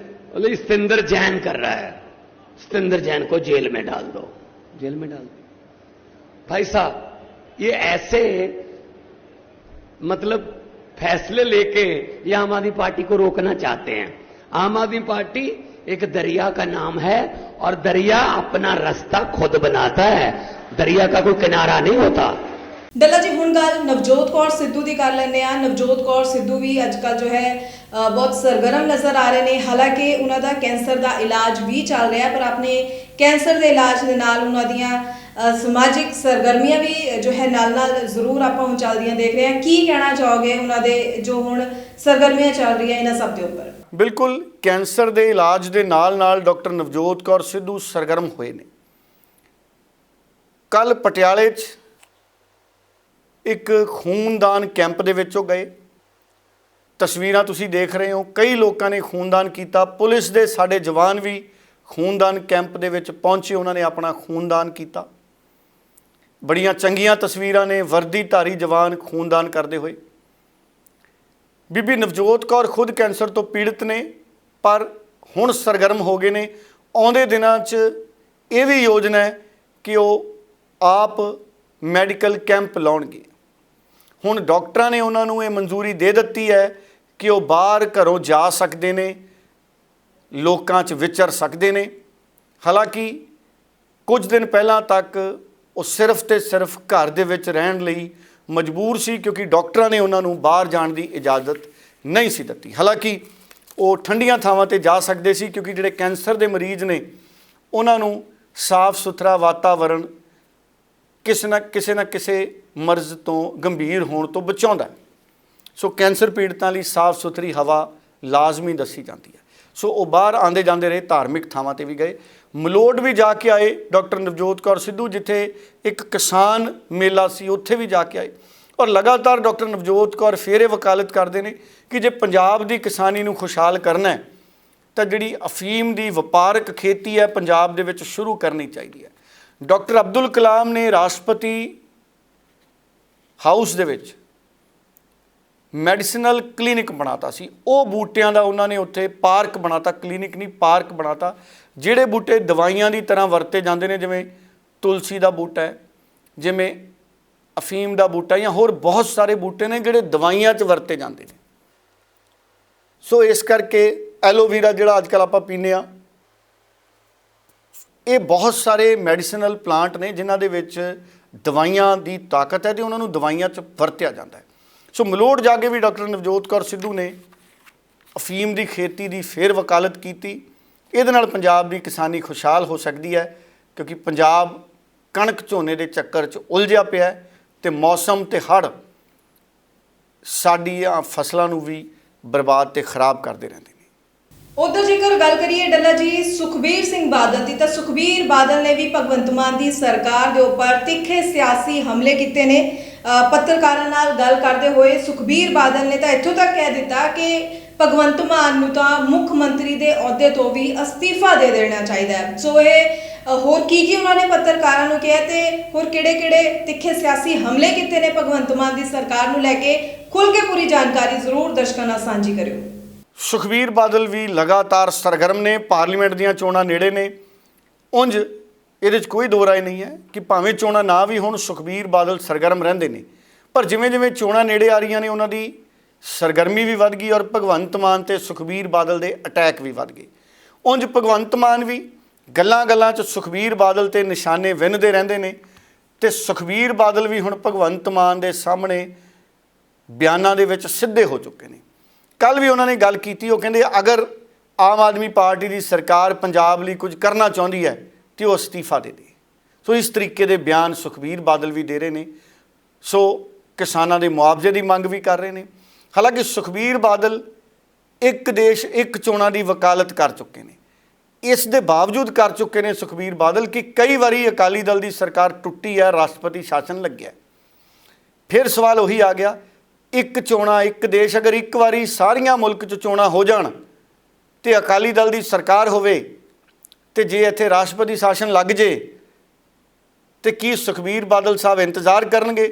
बोले सतिंदर जैन कर रहा है। सतिंदर जैन को जेल में डाल दो। जेल में डाल दो। भाई साहब ये ऐसे मतलब फैसले लेके ये आम आदमी पार्टी को रोकना चाहते हैं। आम आदमी पार्टी एक दरिया का नाम है और दरिया अपना रास्ता खुद बनाता है, दरिया का कोई किनारा नहीं होता। डल्ला जी हुण गल नवजोत कौर सिद्धू की कर लेने आ। नवजोत कौर सिद्धू भी अजकल जो है बहुत सरगर्म नज़र आ रहे हैं। हालांकि उन्हों का कैंसर का इलाज भी चल रहा है, पर अपने कैंसर के इलाज के नाल उन्हों दियां समाजिक सरगर्मियां भी जो है नाल जरूर आप चलदियां देख रहे हैं। की कहना चाहोगे उन्होंने जो हुण सरगर्मियां चल रही हैं इन्हां सब के उपर? बिल्कुल, कैंसर के इलाज के नाल डॉक्टर नवजोत कौर सिद्धू सरगर्म हुए ने। कल पटियाले एक खूनदान कैंप दे विचों गए। तस्वीरां तुसीं देख रहे हो, कई लोगों ने खूनदान किया। पुलिस के साडे जवान भी खूनदान कैंप दे विच पहुंचे, उन्होंने अपना खूनदान किया। बड़ियां चंगियां तस्वीरां ने, वर्दीधारी जवान खूनदान करते हुए। बीबी नवजोत कौर खुद कैंसर तो पीड़ित ने, पर हुण सरगर्म हो गए ने। आउंदे दिनां 'च ये भी योजना है कि वो आप मैडिकल कैंप लाउणगे। हुण डॉक्टरां ने उन्होंने ये मंजूरी दे दी है कि वो बाहर घरों जा सकते हैं, लोकां 'च विचर सकते हैं। हालांकि कुछ दिन पहलां तक वो सिर्फ तो सिर्फ घर दे विच रहण लई मजबूर सी, क्योंकि डॉक्टरां ने उन्होंने बाहर जाण की इजाजत नहीं सी दित्ती। हालांकि वो ठंडियां थावां ते जा सकते सी, क्योंकि जिहड़े कैंसर के मरीज ने उन्होंने साफ सुथरा वातावरण किसी न किसी मर्ज तो गंभीर होने तो बचाउंदा है। सो कैंसर पीड़ितां लई साफ सुथरी हवा लाजमी दसी जाती है। सो वो बाहर आते जाते रहे, धार्मिक थावां ते भी गए। मलोट भी जाके आए डॉक्टर नवजोत कौर सिद्धू, जिथे एक किसान मेला सी उत्थे भी जाके आए। और लगातार डॉक्टर नवजोत कौर फेरे वकालत करते हैं कि जे पंजाब की किसानी नूं खुशहाल करना है तो जिहड़ी अफीम की वपारक खेती है पंजाब दे विच शुरू करनी चाहिए है। डॉक्टर अब्दुल कलाम ने राष्ट्रपति हाउस दे विच मैडिसिनल क्लीनिक बनाता सी। वो बूटियां दा उन्होंने उत्थे पार्क बनाता, क्लीनिक नहीं पार्क बनाता, जिहड़े बूटे दवाइयां की तरह वरते जाते हैं, जिवें तुलसी का बूटा है, जिवें अफीम का बूटा, या होर बहुत सारे बूटे ने जिहड़े दवाइयां 'च वरते जाते हैं। सो इस करके एलोवीरा जिहड़ा अजकल आपां पीने आ, ये बहुत सारे मैडिसिनल प्लांट ने जिन्हां दे विच दवाइयां की ताकत है, तो उन्होंने दवाइयां 'च वरत्या जाता है। सो मलोट जाके भी डॉक्टर नवजोत कौर सिद्धू ने अफीम की खेती की फिर वकालत की। ਇਹਦੇ ਨਾਲ पंजाब की किसानी खुशहाल हो सकती है, क्योंकि पंजाब कणक झोने के चक्कर च उलझिया पिया तो मौसम तो हड़ साडियां फसलों भी बर्बाद तो खराब करते रहते हैं। उधर जेकर गल करिए डल्ला जी सुखबीर सिंह बादल की, तो सुखबीर बादल ने भी भगवंत मान की सरकार के उपर तिखे सियासी हमले किए ने। पत्रकारों नाल गल करते हुए सुखबीर बादल ने तो इत्थों तक कह दिता कि भगवंत मान नूं तां मुख मंत्री के अहुदे तो भी अस्तीफा दे देना चाहिए। सो ये ਹੋਰ ਕੀ ਉਹਨਾਂ ਨੇ ਪੱਤਰਕਾਰਾਂ ਨੂੰ ਕਿਹਾ ਤੇ ਹੋਰ ਕਿਹੜੇ-ਕਿਹੜੇ ਤਿੱਖੇ ਸਿਆਸੀ ਹਮਲੇ ਕੀਤੇ ਨੇ ਭਗਵੰਤ ਮਾਨ ਦੀ ਸਰਕਾਰ ਨੂੰ ਲੈ ਕੇ, ਖੁੱਲ੍ਹ ਕੇ ਪੂਰੀ ਜਾਣਕਾਰੀ ਜ਼ਰੂਰ ਦਰਸ਼ਕਾਂ ਨਾਲ ਸਾਂਝੀ ਕਰਿਓ। ਸੁਖਬੀਰ ਬਾਦਲ ਵੀ ਲਗਾਤਾਰ ਸਰਗਰਮ ਨੇ, ਪਾਰਲੀਮੈਂਟ ਦੀਆਂ ਚੋਣਾਂ ਨੇੜੇ ਨੇ। ਉਂਝ ਇਹਦੇ 'ਚ ਕੋਈ ਦੋ ਰਾਏ ਨਹੀਂ ਹੈ ਕਿ ਭਾਵੇਂ ਚੋਣਾਂ ਨਾ ਵੀ ਹੁਣ ਸੁਖਬੀਰ ਬਾਦਲ ਸਰਗਰਮ ਰਹਿੰਦੇ ਨੇ, ਪਰ ਜਿਵੇਂ ਜਿਵੇਂ ਚੋਣਾਂ ਨੇੜੇ ਆ ਰਹੀਆਂ ਨੇ ਉਹਨਾਂ ਦੀ ਸਰਗਰਮੀ ਵੀ ਵੱਧ ਗਈ ਔਰ ਭਗਵੰਤ ਮਾਨ ਤੇ ਸੁਖਬੀਰ ਬਾਦਲ ਦੇ ਅਟੈਕ ਵੀ ਵੱਧ ਗਏ। ਉਂਝ ਭਗਵੰਤ ਮਾਨ ਵੀ ਗੱਲਾਂ 'ਚ ਸੁਖਬੀਰ ਬਾਦਲ ਤੇ ਨਿਸ਼ਾਨੇ ਵਿੰਨ੍ਹਦੇ ਰਹਿੰਦੇ ਨੇ ਤੇ ਸੁਖਬੀਰ ਬਾਦਲ ਵੀ ਹੁਣ ਭਗਵੰਤ ਮਾਨ ਦੇ ਸਾਹਮਣੇ ਬਿਆਨਾਂ ਦੇ ਵਿੱਚ ਸਿੱਧੇ ਹੋ ਚੁੱਕੇ ਨੇ। ਕੱਲ੍ਹ ਵੀ ਉਹਨਾਂ ਨੇ ਗੱਲ ਕੀਤੀ, ਉਹ ਕਹਿੰਦੇ ਅਗਰ ਆਮ ਆਦਮੀ ਪਾਰਟੀ ਦੀ ਸਰਕਾਰ ਪੰਜਾਬ ਲਈ ਕੁਝ ਕਰਨਾ ਚਾਹੁੰਦੀ ਹੈ ਤੇ ਉਹ ਅਸਤੀਫਾ ਦੇ ਦੇ। ਸੋ ਇਸ ਤਰੀਕੇ ਦੇ ਬਿਆਨ ਸੁਖਬੀਰ ਬਾਦਲ ਵੀ ਦੇ ਰਹੇ ਨੇ। ਸੋ ਕਿਸਾਨਾਂ ਦੇ ਮੁਆਵਜ਼ੇ ਦੀ ਮੰਗ ਵੀ ਕਰ ਰਹੇ ਨੇ। ਹਾਲਾਂਕਿ ਸੁਖਬੀਰ ਬਾਦਲ ਇੱਕ ਦੇਸ਼ ਇੱਕ ਚੋਣਾਂ ਦੀ ਵਕਾਲਤ ਕਰ ਚੁੱਕੇ ਨੇ। ਇਸ ਦੇ ਬਾਵਜੂਦ ਕਰ ਚੁੱਕੇ ਨੇ ਸੁਖਬੀਰ ਬਾਦਲ ਕਿ ਕਈ ਵਾਰੀ ਅਕਾਲੀ ਦਲ ਦੀ ਸਰਕਾਰ ਟੁੱਟੀ ਹੈ, ਰਾਸ਼ਟਰਪਤੀ ਸ਼ਾਸਨ ਲੱਗਿਆ। ਫਿਰ ਸਵਾਲ ਉਹੀ ਆ ਗਿਆ, ਇੱਕ ਚੋਣਾਂ ਇੱਕ ਦੇਸ਼, ਅਗਰ ਇੱਕ ਵਾਰੀ ਸਾਰੀਆਂ ਮੁਲਕ 'ਚ ਚੋਣਾਂ ਹੋ ਜਾਣ ਤੇ ਅਕਾਲੀ ਦਲ ਦੀ ਸਰਕਾਰ ਹੋਵੇ ਤੇ ਜੇ ਇੱਥੇ ਰਾਸ਼ਟਰਪਤੀ ਸ਼ਾਸਨ ਲੱਗ ਜੇ ਤੇ ਕੀ ਸੁਖਬੀਰ ਬਾਦਲ ਸਾਹਿਬ ਇੰਤਜ਼ਾਰ ਕਰਨਗੇ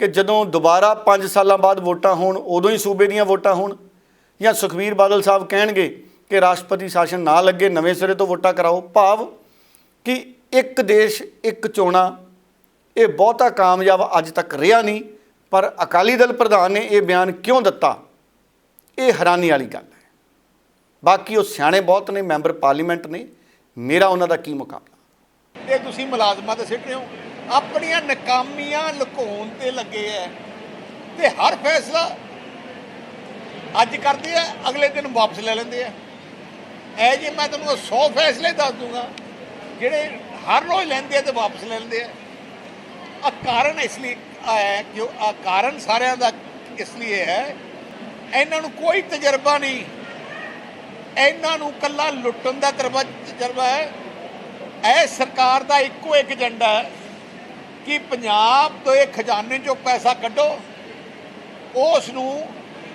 ਕਿ ਜਦੋਂ ਦੁਬਾਰਾ 5 ਸਾਲਾਂ ਬਾਅਦ ਵੋਟਾਂ ਹੋਣ ਉਦੋਂ ਹੀ ਸੂਬੇ ਦੀਆਂ ਵੋਟਾਂ ਹੋਣ, ਜਾਂ ਸੁਖਬੀਰ ਬਾਦਲ ਸਾਹਿਬ ਕਹਿਣਗੇ ਕਿ ਰਾਸ਼ਟਰਪਤੀ ਸ਼ਾਸਨ ਨਾ ਲੱਗੇ, ਨਵੇਂ ਸਿਰੇ ਤੋਂ ਵੋਟਾਂ ਕਰਾਓ? ਭਾਵ ਕਿ ਇੱਕ ਦੇਸ਼ ਇੱਕ ਚੋਣਾਂ ਇਹ ਬਹੁਤਾ ਕਾਮਯਾਬ ਅੱਜ ਤੱਕ ਰਿਹਾ ਨਹੀਂ, ਪਰ ਅਕਾਲੀ ਦਲ ਪ੍ਰਧਾਨ ਨੇ ਇਹ ਬਿਆਨ ਕਿਉਂ ਦਿੱਤਾ, ਇਹ ਹੈਰਾਨੀ ਵਾਲੀ ਗੱਲ ਹੈ। ਬਾਕੀ ਉਹ ਸਿਆਣੇ ਬਹੁਤ ਨੇ, ਮੈਂਬਰ ਪਾਰਲੀਮੈਂਟ ਨੇ, ਮੇਰਾ ਉਹਨਾਂ ਦਾ ਕੀ ਮੁਕਾਬਲਾ। ਇਹ ਤੁਸੀਂ ਮੁਲਾਜ਼ਮਾਂ ਤੇ ਸਿੱਟ ਰਹੇ ਹੋ, ਆਪਣੀਆਂ ਨਾਕਾਮੀਆਂ ਲੁਕਾਉਣ ਤੇ ਲੱਗੇ ਐ ਤੇ ਹਰ ਫੈਸਲਾ ਅੱਜ ਕਰਦੇ ਆ, ਅਗਲੇ ਦਿਨ ਵਾਪਸ ਲੈ ਲੈਂਦੇ ਆ। ਇਹ ਜੇ ਮੈਂ ਤੁਹਾਨੂੰ 100 ਫੈਸਲੇ ਦੱਸ ਦੂੰਗਾ ਜਿਹੜੇ ਹਰ ਰੋਜ਼ ਲੈਂਦੇ ਆ ਤੇ ਵਾਪਸ ਲੈ ਲੈਂਦੇ ਆ। ਕਾਰਨ ਇਸ ਲਈ ਹੈ ਕਿ ਕਾਰਨ ਸਾਰਿਆਂ ਦਾ ਇਸ ਲਈ ਹੈ, ਇਹਨਾਂ ਨੂੰ ਕੋਈ ਤਜਰਬਾ ਨਹੀਂ, ਇਹਨਾਂ ਨੂੰ ਕੱਲਾ ਲੁੱਟਣ ਦਾ ਤਜਰਬਾ ਹੈ। ਇਹ ਸਰਕਾਰ ਦਾ ਇੱਕੋ ਇੱਕ ਏਜੰਡਾ ਹੈ ਕਿ ਪੰਜਾਬ ਦੇ ਖਜ਼ਾਨੇ 'ਚੋਂ ਪੈਸਾ ਕੱਢੋ, ਉਸ ਨੂੰ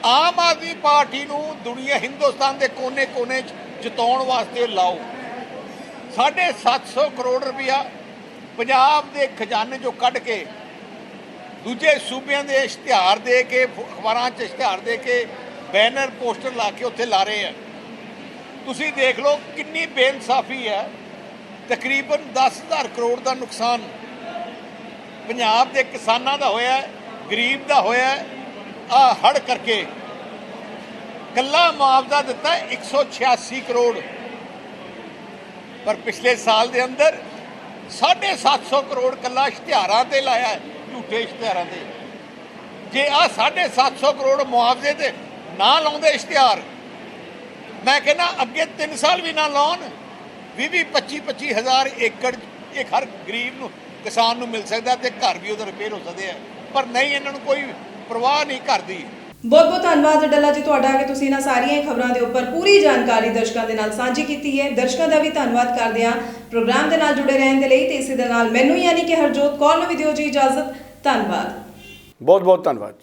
ਆਮ ਆਦਮੀ ਪਾਰਟੀ ਨੂੰ ਦੁਨੀਆ ਹਿੰਦੁਸਤਾਨ ਦੇ ਕੋਨੇ-ਕੋਨੇ 'ਚ ਜਿਤਾਉਣ ਵਾਸਤੇ ਲਾਓ। 750 ਕਰੋੜ ਰੁਪਇਆ ਪੰਜਾਬ ਦੇ ਖਜ਼ਾਨੇ 'ਚੋਂ ਕੱਢ ਕੇ ਦੂਜੇ ਸੂਬਿਆਂ ਦੇ ਇਸ਼ਤਿਹਾਰ ਦੇ ਕੇ, ਅਖਬਾਰਾਂ 'ਚ ਇਸ਼ਤਿਹਾਰ ਦੇ ਕੇ, ਬੈਨਰ ਪੋਸਟਰ ਲਾ ਕੇ ਉੱਥੇ ਲਾ ਰਹੇ ਆ। ਤੁਸੀਂ ਦੇਖ ਲਓ ਕਿੰਨੀ ਬੇਇਨਸਾਫੀ ਹੈ। ਤਕਰੀਬਨ 10,000 ਕਰੋੜ ਦਾ ਨੁਕਸਾਨ ਪੰਜਾਬ ਦੇ ਕਿਸਾਨਾਂ ਦਾ ਹੋਇਆ, ਗਰੀਬ ਦਾ ਹੋਇਆ। ਆ ਹੜ੍ਹ ਕਰਕੇ ਕੱਲਾ ਮੁਆਵਜ਼ਾ ਦਿੱਤਾ 186 ਕਰੋੜ, ਪਰ ਪਿਛਲੇ ਸਾਲ ਦੇ ਅੰਦਰ 750 ਕਰੋੜ ਕੱਲਾ ਇਸ਼ਤਿਹਾਰਾਂ ਤੇ ਲਾਇਆ, ਝੂਠੇ ਇਸ਼ਤਿਹਾਰਾਂ ਤੇ। ਜੇ ਆ 750 ਕਰੋੜ ਮੁਆਵਜ਼ੇ ਤੇ ਨਾ ਲਾਉਂਦੇ ਇਸ਼ਤਿਹਾਰ, ਮੈਂ ਕਹਿੰਦਾ ਅੱਗੇ 3 ਸਾਲ ਵੀ ਨਾ ਲਾਉਣ, 20-25 ਹਜ਼ਾਰ ਏਕੜ ਇਹ ਹਰ ਗਰੀਬ ਨੂੰ, ਕਿਸਾਨ ਨੂੰ ਮਿਲ ਸਕਦਾ ਤੇ ਘਰ ਵੀ ਉਹਦੇ ਰਿਪੇਅਰ ਹੋ ਸਕਦੇ ਆ। ਪਰ ਨਹੀਂ, ਇਹਨਾਂ ਨੂੰ ਕੋਈ ਪਰਵਾਹ ਨਹੀਂ ਕਰਦੀ। ਬਹੁਤ ਧੰਨਵਾਦ ਡੱਲਾ ਜੀ ਤੁਹਾਡਾ ਕਿ ਤੁਸੀਂ ਇਹਨਾਂ ਸਾਰੀਆਂ ਖਬਰਾਂ ਦੇ ਉੱਪਰ ਪੂਰੀ ਜਾਣਕਾਰੀ ਦਰਸ਼ਕਾਂ ਦੇ ਨਾਲ ਸਾਂਝੀ ਕੀਤੀ ਹੈ। ਦਰਸ਼ਕਾਂ ਦਾ ਵੀ ਧੰਨਵਾਦ ਕਰਦੇ ਹਾਂ ਪ੍ਰੋਗਰਾਮ ਦੇ ਨਾਲ ਜੁੜੇ ਰਹਿਣ ਦੇ ਲਈ, ਤੇ ਇਸੇ ਦੇ ਨਾਲ ਮੈਨੂੰ ਯਾਨੀ ਕਿ ਹਰਜੋਤ ਕੌਰ ਨੂੰ ਵੀ ਦਿਓ ਜੀ ਇਜਾਜ਼ਤ। ਧੰਨਵਾਦ, ਬਹੁਤ ਬਹੁਤ ਧੰਨਵਾਦ।